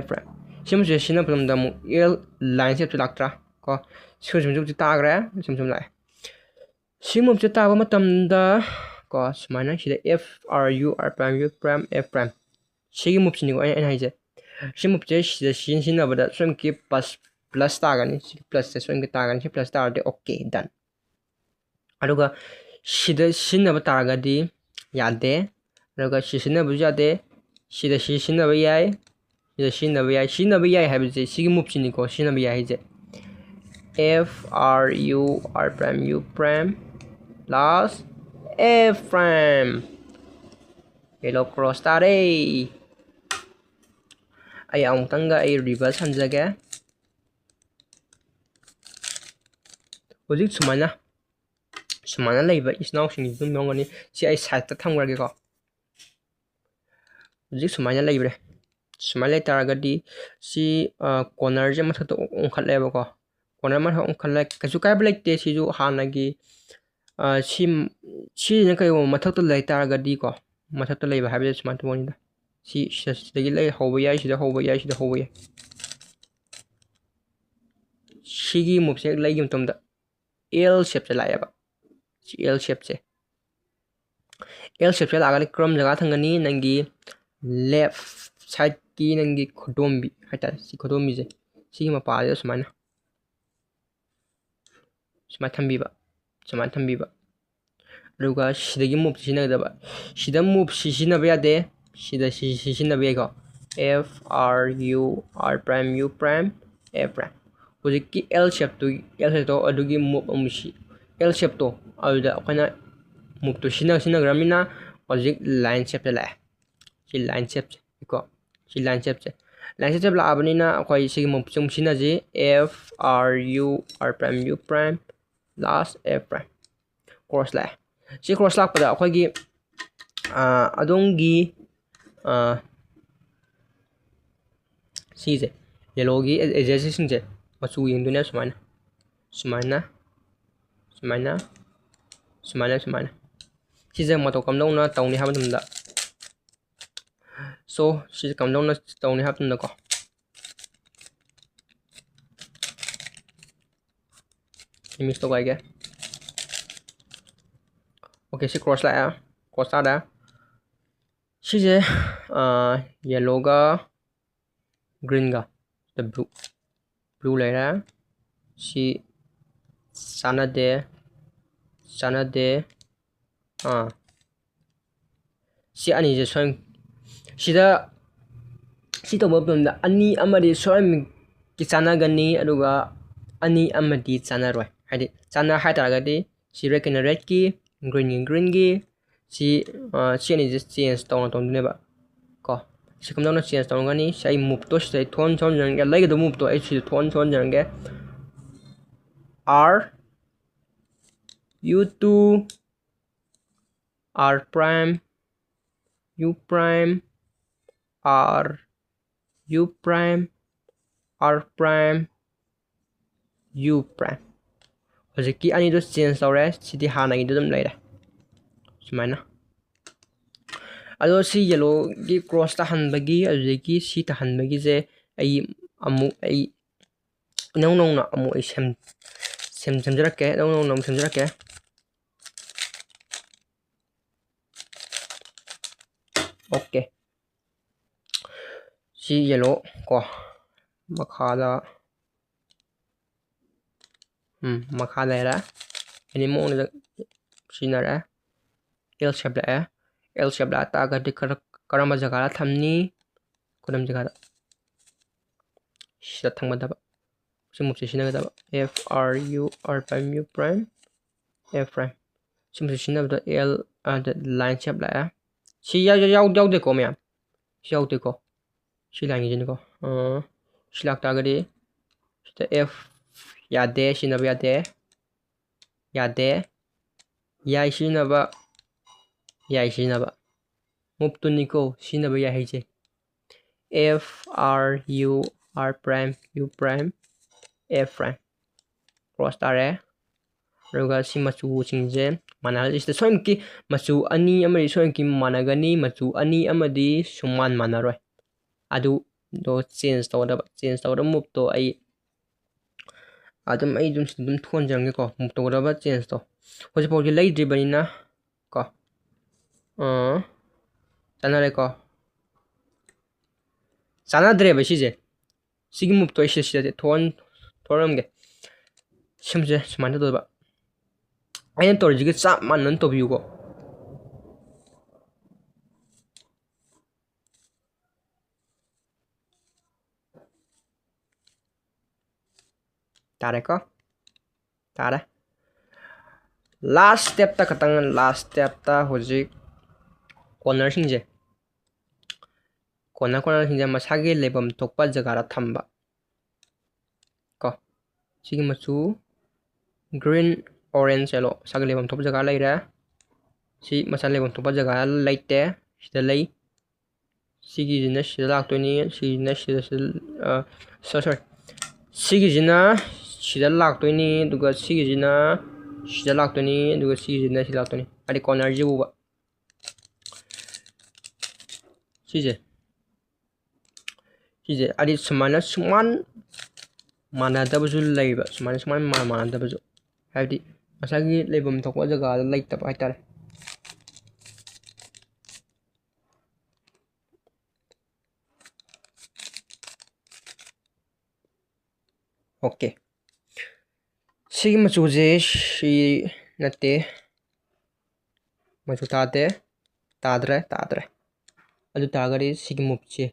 F prime sim position na pram da mu L line shape laktra ko sim sim tagra sim lai sim se ta ba matamda ko sumana sida F R U R prime U prime F prime sigi move sini ko ai haije sim move je sida sin na bada swam ki plus tagani plus se swam ki tagani plus tar de okay done aduga sida sin na taragadi yade aduga sin na bu yade sida sin na ba yai sida sin na ba yai haije sigi move sini ko sin na ba yai je F R U R prime U prime plus F prime yellow cross tare ay amutanga ay reverse hanjage hojik sumana laiba isnaw sing dum yongani si ay side ta thamgrage ko hojik sumana laibre sumala taragadi si corner je matha to onkhatleba ko corner matha onkhala kasu kai blaite si ju hanagi si ne kai matha to lai taragadi ko matha to laiba habi sumana to bonida si dagi lai hoba yai sida hoba yai sida hoba yai sigi move lai gim tumda L shape se laeba si L shape se laga krom jaga thangani nangi left side ki nangi khodombi hata si khodombi je si ma pa je sumana thambiba aduga sidagi move sina daba sida move sina ba yade sida sina ba ko F R U R prime U prime F prime hojiki L shape to adugi move amusi L shape to aduda akana move to sina gramina hojik line shape la si line shape ko si line shape la abnina akoi si move sina ji F R U R prime U prime plus F prime cross la si cross la pada akoi gi adongi si je yellow gi edges sing je machu yinduna sumana si je mato kamdong na tawni habamda so si kamdong na tawni habamda ko mix to gaige okay si cross la si je yellow ga green ga the blue layer si sanade si ani je soim sida si to bobdom da ani amadi soim ki chana gani aduga ani amadi chana roi hadi chana haitara si red ki green gi si ani je change tong ba ko si kamdong na change tong gani sai move to sai thon jang ga lai ga move to ai si thon jang ga R U2 R prime U prime R U prime R prime U prime hojiki ani do change tawre sidi hana gi dum leira sumana ado si yellow gi cross ta han bagi hojiki si ta han bagi je ai nong na amu ai sem jara ke nong sem jara ke okay si yellow ko makhala era ini mo na sinara L shape la ta ga de karama jaga la thamni kodam jaga da sida thangba da simu sina da F R U R prime U prime F prime simu sina da L the line shape la si yaw de ko mya si yaw de ko si line ji ko ꯁꯤ ꯂꯥꯛꯇꯥꯔꯒꯗꯤ ꯁꯤꯗ F ꯌꯥꯗꯦ ꯁꯤꯖꯤꯟꯅꯕ ꯌꯥꯗꯦ ꯌꯥꯗꯦ ꯌꯥꯏ ꯁꯤꯖꯤꯟꯅꯕ ꯌꯥꯏ ꯁꯤꯖꯤꯟꯅꯕ ꯃꯨꯞ ꯇꯨꯅꯤꯀꯣ ꯁꯤꯖꯤꯟꯅꯕ ꯌꯥꯏ ꯍꯥꯏꯁꯦ F R U R prime U prime F prime cross ꯇꯥꯔꯦ ꯑꯗꯨꯒ ꯁꯤ ꯃꯆꯨꯁꯤꯡꯁꯦ ꯃꯥꯟꯅꯍꯜꯂꯤꯁꯤꯗ ꯁꯣꯏꯅꯀꯤ ꯃꯆꯨ ꯑꯅꯤ ꯑꯃꯗꯤ ꯁꯣꯏꯅꯀꯤ ꯃꯥꯟꯅꯒꯅꯤ ꯃꯆꯨ ꯑꯅꯤ ꯑꯃꯗꯤ ꯁꯨꯡꯃꯥꯟ ꯃꯥꯟꯅꯔꯣꯏ ꯑꯗꯨꯗꯣ ꯆꯦꯟꯖ ꯇꯧꯒꯗꯕ ꯃꯨꯞꯇꯣ ꯑꯩ ꯑꯗꯨꯝ ꯊꯣꯟꯖꯔꯝꯒꯦꯀꯣ ꯃꯨꯞ ꯇꯧꯒꯗꯕ ꯆꯦꯟꯖꯇꯣ ꯍꯧꯖꯤꯛꯐꯥꯎꯗꯤ ꯂꯩꯇ꯭ꯔꯤꯕꯅꯤꯅ ꯀꯣ ꯆꯥꯟꯅꯔꯦꯀꯣ ꯆꯥꯟꯅꯗ꯭ꯔꯦꯕ ꯁꯤꯁꯦ ꯁꯤꯒꯤ ꯃꯨꯞꯇꯣ ꯑꯩ ꯁꯤꯗꯗꯤ ꯊꯣꯔꯝꯒꯦ ꯁꯤꯝꯁꯦ ꯁꯨꯃꯥꯏꯅ ꯇꯧꯗꯣꯏꯕ ꯑꯩꯅ ꯇꯧꯔꯤꯁꯤꯒ ꯆꯞ ꯃꯥꯟꯅꯅ ꯇꯧꯕꯤꯌꯨꯀꯣ ꯇꯥꯔꯦꯀꯣ ꯇꯥꯔꯦ ꯂꯥꯁ ꯁ꯭ꯇꯦꯞꯇ ꯈꯇꯪ ꯂꯥꯁ ꯁ꯭ꯇꯦꯞꯇ ꯍꯧꯖꯤꯛ ꯀꯣꯔꯅꯔꯁꯤꯡꯁꯦ ꯃꯁꯥꯒꯤ ꯂꯩꯐꯝ ꯊꯣꯛꯄ ꯖꯒꯥꯗ ꯊꯝꯕ ꯀꯣ ꯁꯤꯒꯤ ꯃꯆꯨ ꯒ꯭ꯔꯤꯟ ꯑꯣꯔꯦꯟꯖ ꯌꯦꯂꯣ ꯃꯁꯥꯒꯤ ꯂꯩꯐꯝ ꯊꯣꯛꯄ ꯖꯒꯥ ꯂꯩꯔꯦ ꯁꯤ ꯃꯁꯥ ꯂꯩꯐꯝ ꯊꯣꯛꯄ ꯖꯒꯥ ꯂꯩꯇꯦ ꯁꯤꯗ ꯂꯩ ꯁꯤꯒꯤꯁꯤꯅ ꯁꯤꯗ ꯂꯥꯛꯇꯣꯏꯅꯤ ꯁꯤꯒꯤꯁꯤꯅ ꯁꯣꯔꯤ ꯁꯤꯒꯤꯁꯤꯅ ꯁꯤꯗ ꯂꯥꯛꯇꯣꯏꯅꯤ ꯑꯗꯨꯒ ꯁꯤꯒꯤꯁꯤꯅ ꯁꯤꯗ ꯂꯥꯛꯇꯣꯏꯅꯤ ꯑꯗꯨꯒ ꯁꯤꯒꯤꯁꯤꯅ ꯁꯤꯗ ꯂꯥꯛꯇꯣꯏꯅꯤ ꯍꯥꯏꯗꯤ ꯀꯣꯔꯅꯔꯁꯤ ꯎꯕ ꯁꯤꯁꯦ ꯍꯥꯏꯗꯤ ꯁꯨꯃꯥꯏꯅ ꯁꯨꯡꯃꯥꯟ ꯃꯥꯟꯅꯗꯕꯁꯨ ꯂꯩꯕ ꯁꯨꯃꯥꯏꯅ ꯃꯥꯟꯅꯗꯕꯁꯨ ꯍꯥꯏꯕꯗꯤ ꯃꯁꯥꯒꯤ ꯂꯩꯐꯝ ꯊꯣꯛꯄ ꯖꯒꯥꯗ ꯂꯩꯇꯕ ꯍꯥꯏꯇꯥꯔꯦ ꯑꯣꯀꯦ ꯁꯤꯒꯤ ꯃꯆꯨꯁꯦ ꯁꯤ ꯅꯠꯇꯦ ꯃꯆꯨ ꯇꯥꯗ꯭ꯔꯦ ꯑꯗꯨ ꯇꯥꯔꯒꯗꯤ ꯁꯤꯒꯤ ꯃꯨꯞꯁꯦ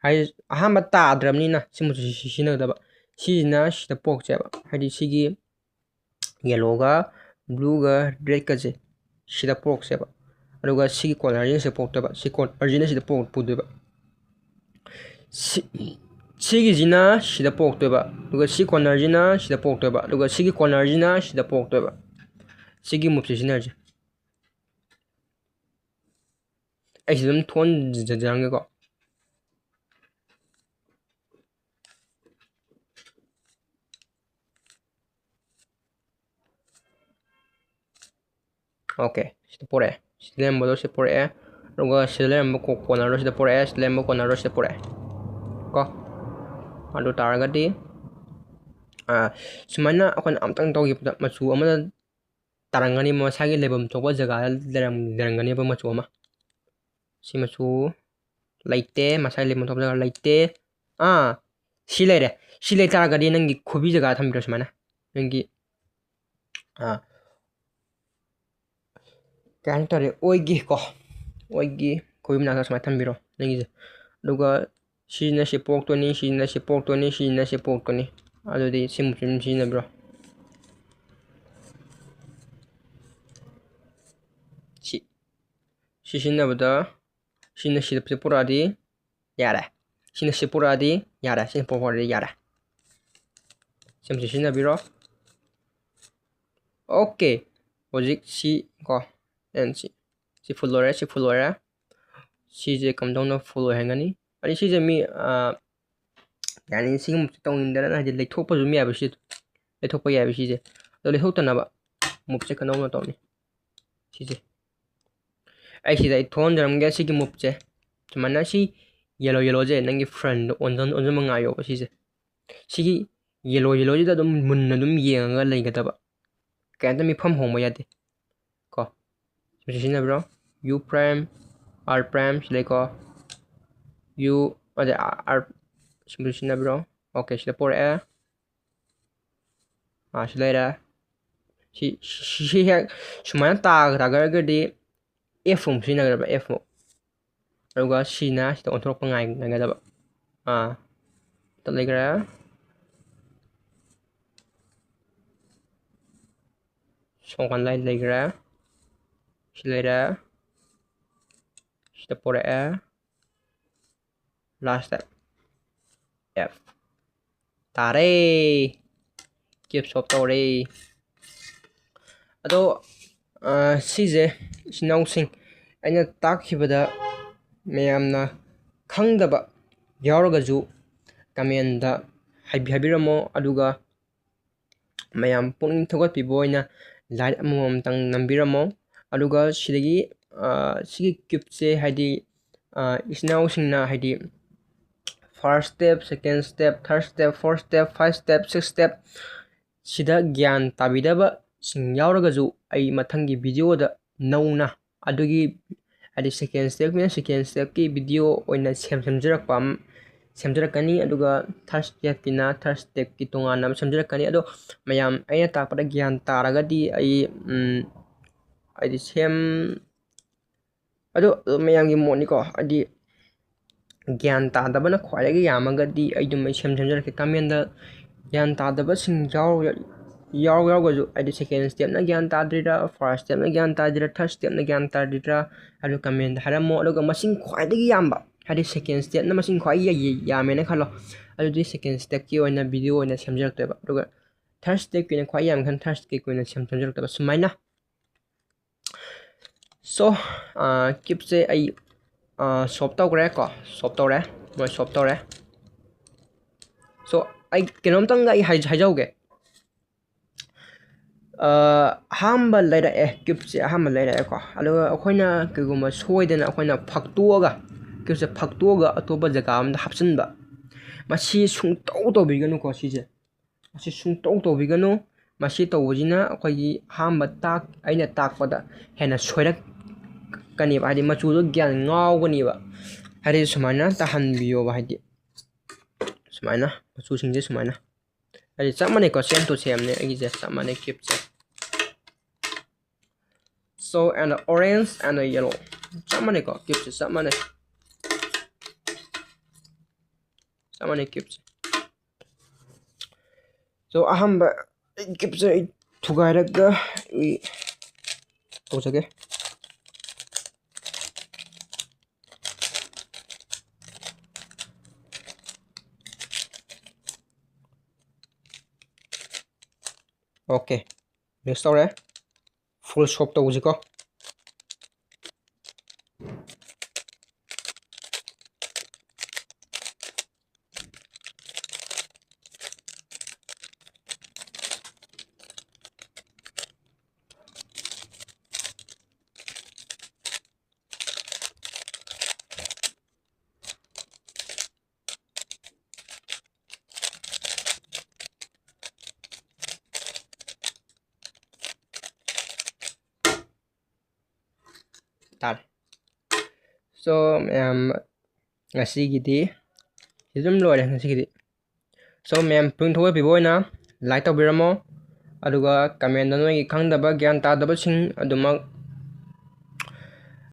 ꯍꯥꯏꯗꯤ ꯑꯍꯥꯟꯕ ꯇꯥꯗ꯭ꯔꯕꯅꯤꯅ ꯁꯤ ꯃꯆꯨꯁꯤ ꯁꯤꯖꯤꯟꯅꯒꯗꯕ ꯁꯤꯁꯤꯅ ꯁꯤꯗ ꯄꯣꯛꯆꯦꯕ ꯍꯥꯏꯗꯤ ꯁꯤꯒꯤ ꯌꯦꯜꯂꯣꯒ ꯕ꯭ꯂꯨꯒ ꯔꯦꯗꯀꯁꯦ ꯁꯤꯗ ꯄꯣꯛꯁꯦꯕ ꯑꯗꯨꯒ ꯁꯤꯒꯤ ꯀꯣꯔꯅꯔꯁꯤꯅ ꯁꯤꯗ ꯄꯣꯛꯇꯣꯏꯕ ꯁꯤ ꯀꯣꯔꯅꯔꯁꯤꯅ ꯁꯤꯗ ꯄꯨꯗꯣꯏꯕ ꯁꯤꯒꯤꯁꯤꯅ ꯁꯤꯗ ꯄꯣꯛꯇꯣꯏꯕ ꯑꯗꯨꯒ ꯁꯤ ꯀꯣꯔꯅꯔꯁꯤꯅ ꯁꯤꯗ ꯄꯣꯛꯇꯣꯏꯕ ꯑꯗꯨꯒ ꯁꯤꯒꯤ ꯀꯣꯔꯅꯔꯁꯤꯅ ꯁꯤꯗ ꯄꯣꯛꯇꯣꯏꯕ ꯁꯤꯒꯤ ꯃꯨꯞꯁꯦ ꯁꯤꯖꯤꯟꯅꯔꯁꯦ ꯑꯩꯁꯤ ꯑꯗꯨꯝ ꯊꯣꯟꯖꯔꯝꯒꯦꯀꯣ ꯑꯣꯀꯦ ꯁꯤꯗ ꯄꯣꯔꯛꯑꯦ ꯁꯤꯗ ꯂꯩꯔꯝꯕꯗꯣ ꯁꯤꯗ ꯄꯣꯔꯛꯑꯦ ꯑꯗꯨꯒ ꯁꯤꯗ ꯂꯩꯔꯝꯕ ꯀꯣꯔꯅꯔꯗꯣ ꯁꯤꯗ ꯄꯣꯔꯛꯑꯦ ꯁꯤꯗ ꯂꯩꯔꯝꯕ ꯀꯣꯔꯅꯔꯗꯣ ꯁꯤꯗ ꯄꯣꯔꯛꯑꯦ ꯀꯣ ꯑꯗꯨ ꯇꯥꯔꯒꯗꯤ ꯁꯨꯃꯥꯏꯅ ꯑꯩꯈꯣꯏꯅ ꯑꯝꯇꯪ ꯇꯧꯈꯤꯕꯗ ꯃꯆꯨ ꯑꯃꯗ ꯇꯥꯔꯝꯒꯅꯤ ꯃꯁꯥꯒꯤ ꯂꯩꯐꯝ ꯊꯣꯛꯄ ꯖꯒꯥꯗ ꯂꯩꯔꯝꯒꯅꯦꯕ ꯃꯆꯨ ꯑꯃ ꯁꯤ ꯃꯆꯨ ꯂꯩꯇꯦ ꯃꯁꯥꯒꯤ ꯂꯩꯐꯝ ꯊꯣꯛꯄ ꯖꯒꯥ ꯂꯩꯇꯦ ꯁꯤ ꯂꯩꯔꯦ ꯁꯤ ꯂꯩ ꯇꯥꯔꯒꯗꯤ ꯅꯪꯒꯤ ꯈꯨꯕꯤ ꯖꯒꯥ ꯊꯝꯕꯤꯔꯣ ꯁꯨꯃꯥꯏꯅ ꯅꯪꯒꯤ ꯀꯩ ꯍꯥꯏꯇꯥꯔꯦ ꯑꯣꯏꯒꯤ ꯈꯨꯕꯤ ꯃꯅꯥꯛꯇ ꯁꯨꯃꯥꯏꯅ ꯊꯝꯕꯤꯔꯣ ꯅꯪꯒꯤꯁꯦ ꯑꯗꯨꯒ ꯁꯤꯅ ꯁꯤ ꯄꯣꯛꯇꯣꯏꯅꯤ ꯁꯤꯅ ꯁꯤ ꯄꯣꯛꯇꯣꯏꯅꯤ ꯁꯤꯅ ꯁꯤ ꯄꯣꯛꯇꯣꯏꯅꯤ ꯑꯗꯨꯗꯤ ꯁꯤꯃꯨꯛꯁꯨ ꯑꯗꯨꯝ ꯁꯤꯖꯤꯟꯅꯕꯤꯔꯣ ꯁꯤ ꯁꯤꯖꯤꯟꯅꯕꯗ ꯁꯤꯅ ꯁꯤꯗ ꯄꯨꯔꯛꯑꯗꯤ ꯌꯥꯔꯦ ꯁꯤꯅ ꯁꯤ ꯄꯨꯔꯛꯑꯗꯤ ꯌꯥꯔꯦ ꯁꯤꯅ ꯄꯨꯔꯛꯑꯗꯤ ꯌꯥꯔꯦ ꯁꯤꯃꯁꯨ ꯁꯤꯖꯤꯟꯅꯕꯤꯔꯣ ꯑꯣꯀꯦ ꯍꯧꯖꯤꯛ ꯁꯤ ꯀꯣ ꯁꯤ ꯐꯨꯜ ꯑꯣꯏꯔꯦ ꯁꯤ ꯐꯨꯜ ꯑꯣꯏꯔꯦ ꯁꯤꯁꯦ ꯀꯝꯗꯧꯅ ꯐꯨꯜ ꯑꯣꯏꯍꯟꯒꯅꯤ ꯍꯥꯏꯗꯤ ꯁꯤꯁꯦ ꯃꯤ ꯌꯥꯅꯤ ꯁꯤꯒꯨꯝꯕ ꯇꯧꯅꯤꯡꯗꯅ ꯍꯥꯏꯗꯤ ꯂꯩꯊꯣꯛꯄꯁꯨ ꯑꯗꯨꯝ ꯌꯥꯏꯕ ꯁꯤ ꯂꯩꯊꯣꯛꯄ ꯌꯥꯏꯕ ꯁꯤꯁꯦ ꯑꯗꯣ ꯂꯩꯊꯣꯛꯇꯅꯕ ꯃꯨꯞꯁꯦ ꯀꯝꯗꯧꯅ ꯇꯧꯅꯤ ꯁꯤꯁꯦ ꯑꯩ ꯁꯤꯗ ꯑꯩ ꯊꯣꯛꯍꯟꯖꯔꯝꯒꯦ ꯁꯤꯒꯤ ꯃꯨꯞꯁꯦ ꯁꯨꯃꯥꯏꯅ ꯁꯤ ꯌꯦꯜꯂꯣꯁꯦ ꯅꯪꯒꯤ ꯐ꯭ꯔꯟꯗ ꯑꯣꯟꯁꯤꯟꯕ ꯉꯥꯏꯌꯣꯕ ꯁꯤꯁꯦ ꯁꯤꯒꯤ ꯌꯦꯜꯂꯣꯁꯤꯗ ꯑꯗꯨꯝ ꯃꯨꯟꯅ ꯑꯗꯨꯝ ꯌꯦꯡꯉꯒ ꯂꯩꯒꯗꯕ ꯀꯩꯝꯇ ꯃꯤꯐꯝ ꯍꯣꯡꯕ ꯌꯥꯗꯦ ꯀꯣ ꯁꯤ ꯁꯤꯖꯤꯟꯅꯕꯤꯔꯣ ꯌꯨ ꯄ꯭ꯔꯥꯏꯝ ꯑꯥꯔ ꯄ꯭ꯔꯥꯏꯝ ꯁꯤ ꯂꯩꯀꯣ ꯌꯨ ꯑꯗꯩ ꯑꯥꯔ ꯁꯤꯝꯕꯜ ꯁꯤꯖꯤꯟꯅꯕꯤꯔꯣ ꯑꯣꯀꯦ ꯁꯤꯗ ꯄꯣꯔꯛꯑꯦ ꯁꯤ ꯂꯩꯔꯦ ꯁꯤ ꯍꯦꯛ ꯁꯨꯃꯥꯏꯅ ꯇꯥꯈ꯭ꯔꯒꯗꯤ ꯑꯦꯐ ꯑꯃꯨꯛ ꯁꯤꯖꯤꯟꯅꯒꯗꯕ ꯑꯦꯐ ꯑꯃꯨꯛ ꯑꯗꯨꯒ ꯁꯤꯅ ꯁꯤꯗ ꯑꯣꯟꯊꯣꯔꯛꯄ ꯉꯥꯏꯒꯗꯕ ꯂꯩꯈ꯭ꯔꯦ ꯁꯣꯝꯀꯥꯟꯗ ꯂꯩꯈ꯭ꯔꯦ ꯁꯤ ꯂꯩꯔꯦ ꯁꯤꯗ ꯄꯣꯔꯛꯑꯦ ꯂꯥꯁꯇ ꯑꯦꯐ ꯇꯥꯔꯦ ꯀꯤꯞ ꯁꯣꯞ ꯇꯧꯔꯦ ꯑꯗꯣ ꯁꯤꯁꯦ ꯏꯆꯤꯟꯅꯥꯎꯁꯤꯡ ꯑꯩꯅ ꯇꯥꯛꯈꯤꯕꯗ ꯃꯌꯥꯝꯅ ꯈꯪꯗꯕ ꯌꯥꯎꯔꯒꯁꯨ ꯀꯃꯦꯟꯗ ꯍꯥꯏꯕꯤꯔꯝꯃꯣ ꯑꯗꯨꯒ ꯃꯌꯥꯝ ꯄꯨꯛꯅꯤꯡ ꯊꯧꯒꯠꯄꯤꯕ ꯑꯣꯏꯅ ꯂꯥꯏꯛ ꯑꯃꯃꯝꯇꯪ ꯅꯝꯕꯤꯔꯝꯃꯣ ꯑꯗꯨꯒ ꯁꯤꯗꯒꯤ ꯁꯤꯒꯤ ꯀ꯭ꯌꯨꯕꯁꯦ ꯍꯥꯏꯗꯤ ꯏꯆꯤꯟꯅꯥꯎꯁꯤꯡꯅ ꯍꯥꯏꯗꯤ first step second step third step fourth step fifth step six step ꯁꯤꯗ ꯒ꯭ꯌꯥꯟ ꯇꯥꯕꯤꯗꯕꯁꯤꯡ ꯌꯥꯎꯔꯒꯁꯨ ꯑꯩ ꯃꯊꯪꯒꯤ ꯚꯤꯗꯤꯑꯣꯗ ꯅꯧꯅ ꯑꯗꯨꯒꯤ ꯍꯥꯏꯗꯤ ꯁꯦꯀꯦꯟ ꯁ꯭ꯇꯦꯞꯀꯤꯅ ꯁꯦꯀꯦꯟ ꯁ꯭ꯇꯦꯞꯀꯤ ꯚꯤꯗꯤꯑꯣ ꯑꯣꯏꯅ ꯁꯦꯝꯖꯔꯛꯀꯅꯤ ꯑꯗꯨꯒ ꯊꯥꯔꯠ ꯁ꯭ꯇꯦꯞꯀꯤꯅ ꯊꯥꯔꯠ ꯁ꯭ꯇꯦꯞꯀꯤ ꯇꯣꯉꯥꯟꯅ ꯑꯃ ꯁꯦꯝꯖꯔꯛꯀꯅꯤ ꯑꯗꯣ ꯃꯌꯥꯝ ꯑꯩꯅ ꯇꯥꯛꯄꯗ ꯒ꯭ꯌꯥꯟ ꯇꯥꯔꯒꯗꯤ ꯑꯩ ꯍꯥꯏꯗꯤ ꯑꯗꯣ ꯃꯌꯥꯝꯒꯤ ꯃꯣꯠꯅꯤꯀꯣ ꯍꯥꯏꯗꯤ ꯒ꯭ꯌꯥꯟ ꯇꯥꯗꯕꯅ ꯈ꯭ꯋꯥꯏꯗꯒꯤ ꯌꯥꯝꯃꯒꯗꯤ ꯑꯩ ꯑꯗꯨꯝ ꯁꯦꯝꯖꯔꯛꯀꯦ ꯀꯃꯦꯟꯗ ꯒ꯭ꯌꯥꯟ ꯇꯥꯗꯕꯁꯤꯡ ꯌꯥꯎꯔꯒꯁꯨ ꯍꯥꯏꯗꯤ ꯁꯦꯀꯦꯟ ꯁ꯭ꯇꯦꯞꯅ ꯒ꯭ꯌꯥꯟ ꯇꯥꯗ꯭ꯔꯤꯔꯥ ꯐꯥꯔꯁ ꯁ꯭ꯇꯦꯞꯅ ꯒ꯭ꯌꯥꯟ ꯇꯥꯗ꯭ꯔꯤꯔꯥ ꯊꯥꯔꯠ ꯁ꯭ꯇꯦꯞꯅ ꯒ꯭ꯌꯥꯟ ꯇꯥꯗ꯭ꯔꯤꯔꯥ ꯑꯗꯨ ꯀꯃꯦꯟꯗ ꯍꯥꯏꯔꯝꯃꯣ ꯑꯗꯨꯒ ꯃꯁꯤꯡ ꯈ꯭ꯋꯥꯏꯗꯒꯤ ꯌꯥꯝꯕ ꯍꯥꯏꯗꯤ ꯁꯦꯀꯦꯟ ꯁ꯭ꯇꯦꯞꯅ ꯃꯁꯤꯡ ꯈ꯭ꯋꯥꯏꯗꯒꯤ ꯌꯥꯝꯃꯦꯅ ꯈꯜꯂꯣ ꯑꯗꯨꯗꯤ ꯁꯦꯀꯦꯟ ꯁ꯭ꯇꯦꯞꯀꯤ ꯑꯣꯏꯅ ꯚꯤꯗꯤꯑꯣ ꯑꯣꯏꯅ ꯁꯦꯝꯖꯔꯛꯇꯣꯏꯕ ꯑꯗꯨꯒ ꯊꯥꯔꯠ ꯁ꯭ꯇꯦꯞꯀꯤ ꯑꯣꯏꯅ ꯈ꯭ꯋꯥꯏ ꯌꯥꯝꯃ ꯈꯟ ꯊꯥꯔꯠ ꯁ꯭ꯇꯦꯞꯀꯤ ꯑꯣꯏꯅ ꯁꯦꯝꯖꯔꯛꯇꯣꯏꯕ ꯁꯨꯃꯥꯏꯅ ꯁꯣ ꯀꯤꯞꯁꯦ ꯑꯩ ꯁꯣꯞ ꯇꯧꯈ꯭ꯔꯦ ꯀꯣ ꯁꯣꯞ ꯇꯧꯔꯦ ꯃꯣꯏ ꯁꯣꯞ ꯇꯧꯔꯦ ꯁꯣ ꯑꯩ ꯀꯩꯅꯣꯝꯇꯪꯒ ꯑꯩ ꯍꯥꯏꯖꯧꯒꯦ ꯑꯍꯥꯟꯕ ꯂꯩꯔꯛꯑꯦ ꯀ꯭ꯌꯨꯕꯁꯦ ꯑꯍꯥꯟꯕ ꯂꯩꯔꯛꯑꯦꯀꯣ ꯑꯗꯨꯒ ꯑꯩꯈꯣꯏꯅ ꯀꯩꯒꯨꯝꯕ ꯁꯣꯏꯗꯅ ꯑꯩꯈꯣꯏꯅ ꯐꯛꯇꯣꯛꯑꯒ ꯀ꯭ꯌꯨꯕꯁꯦ ꯐꯛꯇꯣꯛꯑꯒ ꯑꯇꯣꯞꯄ ꯖꯒꯥ ꯑꯃꯗ ꯍꯥꯞꯆꯤꯟꯕ ꯃꯁꯤ ꯁꯨꯡꯇꯧ ꯇꯧꯕꯤꯒꯅꯨꯀꯣ ꯁꯤꯁꯦ ꯃꯁꯤ ꯁꯨꯡꯇꯧ ꯇꯧꯕꯤꯒꯅꯨ ꯃꯁꯤ ꯇꯧꯕꯁꯤꯅ ꯑꯩꯈꯣꯏꯒꯤ ꯑꯍꯥꯟꯕ ꯑꯩꯅ ꯇꯥꯛꯄꯗ ꯍꯦꯟꯅ ꯁꯣꯏꯔꯛꯀꯅꯦꯕ ꯍꯥꯏꯗꯤ ꯃꯆꯨꯗꯣ ꯒ꯭ꯌꯥꯟ ꯉꯥꯎꯒꯅꯦꯕ ꯍꯥꯏꯗꯤ ꯁꯨꯃꯥꯏꯅ ꯇꯥꯍꯟꯕꯤꯌꯣꯕ ꯍꯥꯏꯗꯤ ꯁꯨꯃꯥꯏꯅ ꯃꯆꯨꯁꯤꯡꯁꯦ ꯁꯨꯃꯥꯏꯅ ꯍꯥꯏꯗꯤ ꯆꯞ ꯃꯥꯟꯅꯩꯀꯣ ꯁꯦꯝ ꯇꯨ ꯁꯦꯝꯅꯦ ꯑꯩꯒꯤꯁꯦ ꯆꯞ ꯃꯥꯟꯅꯩ ꯀ꯭ꯌꯨꯕꯁꯦ so and orange and yellow chap mane ko cubes chap mane cubes so ahamba cubes thugairaga to sake okay next tore full shop to ko tar so ngasigidi sidum loire ngasigidi so pung thowe biboina like tawbiramo aduga comment da noi khangdaba gyan tadaba sing adumak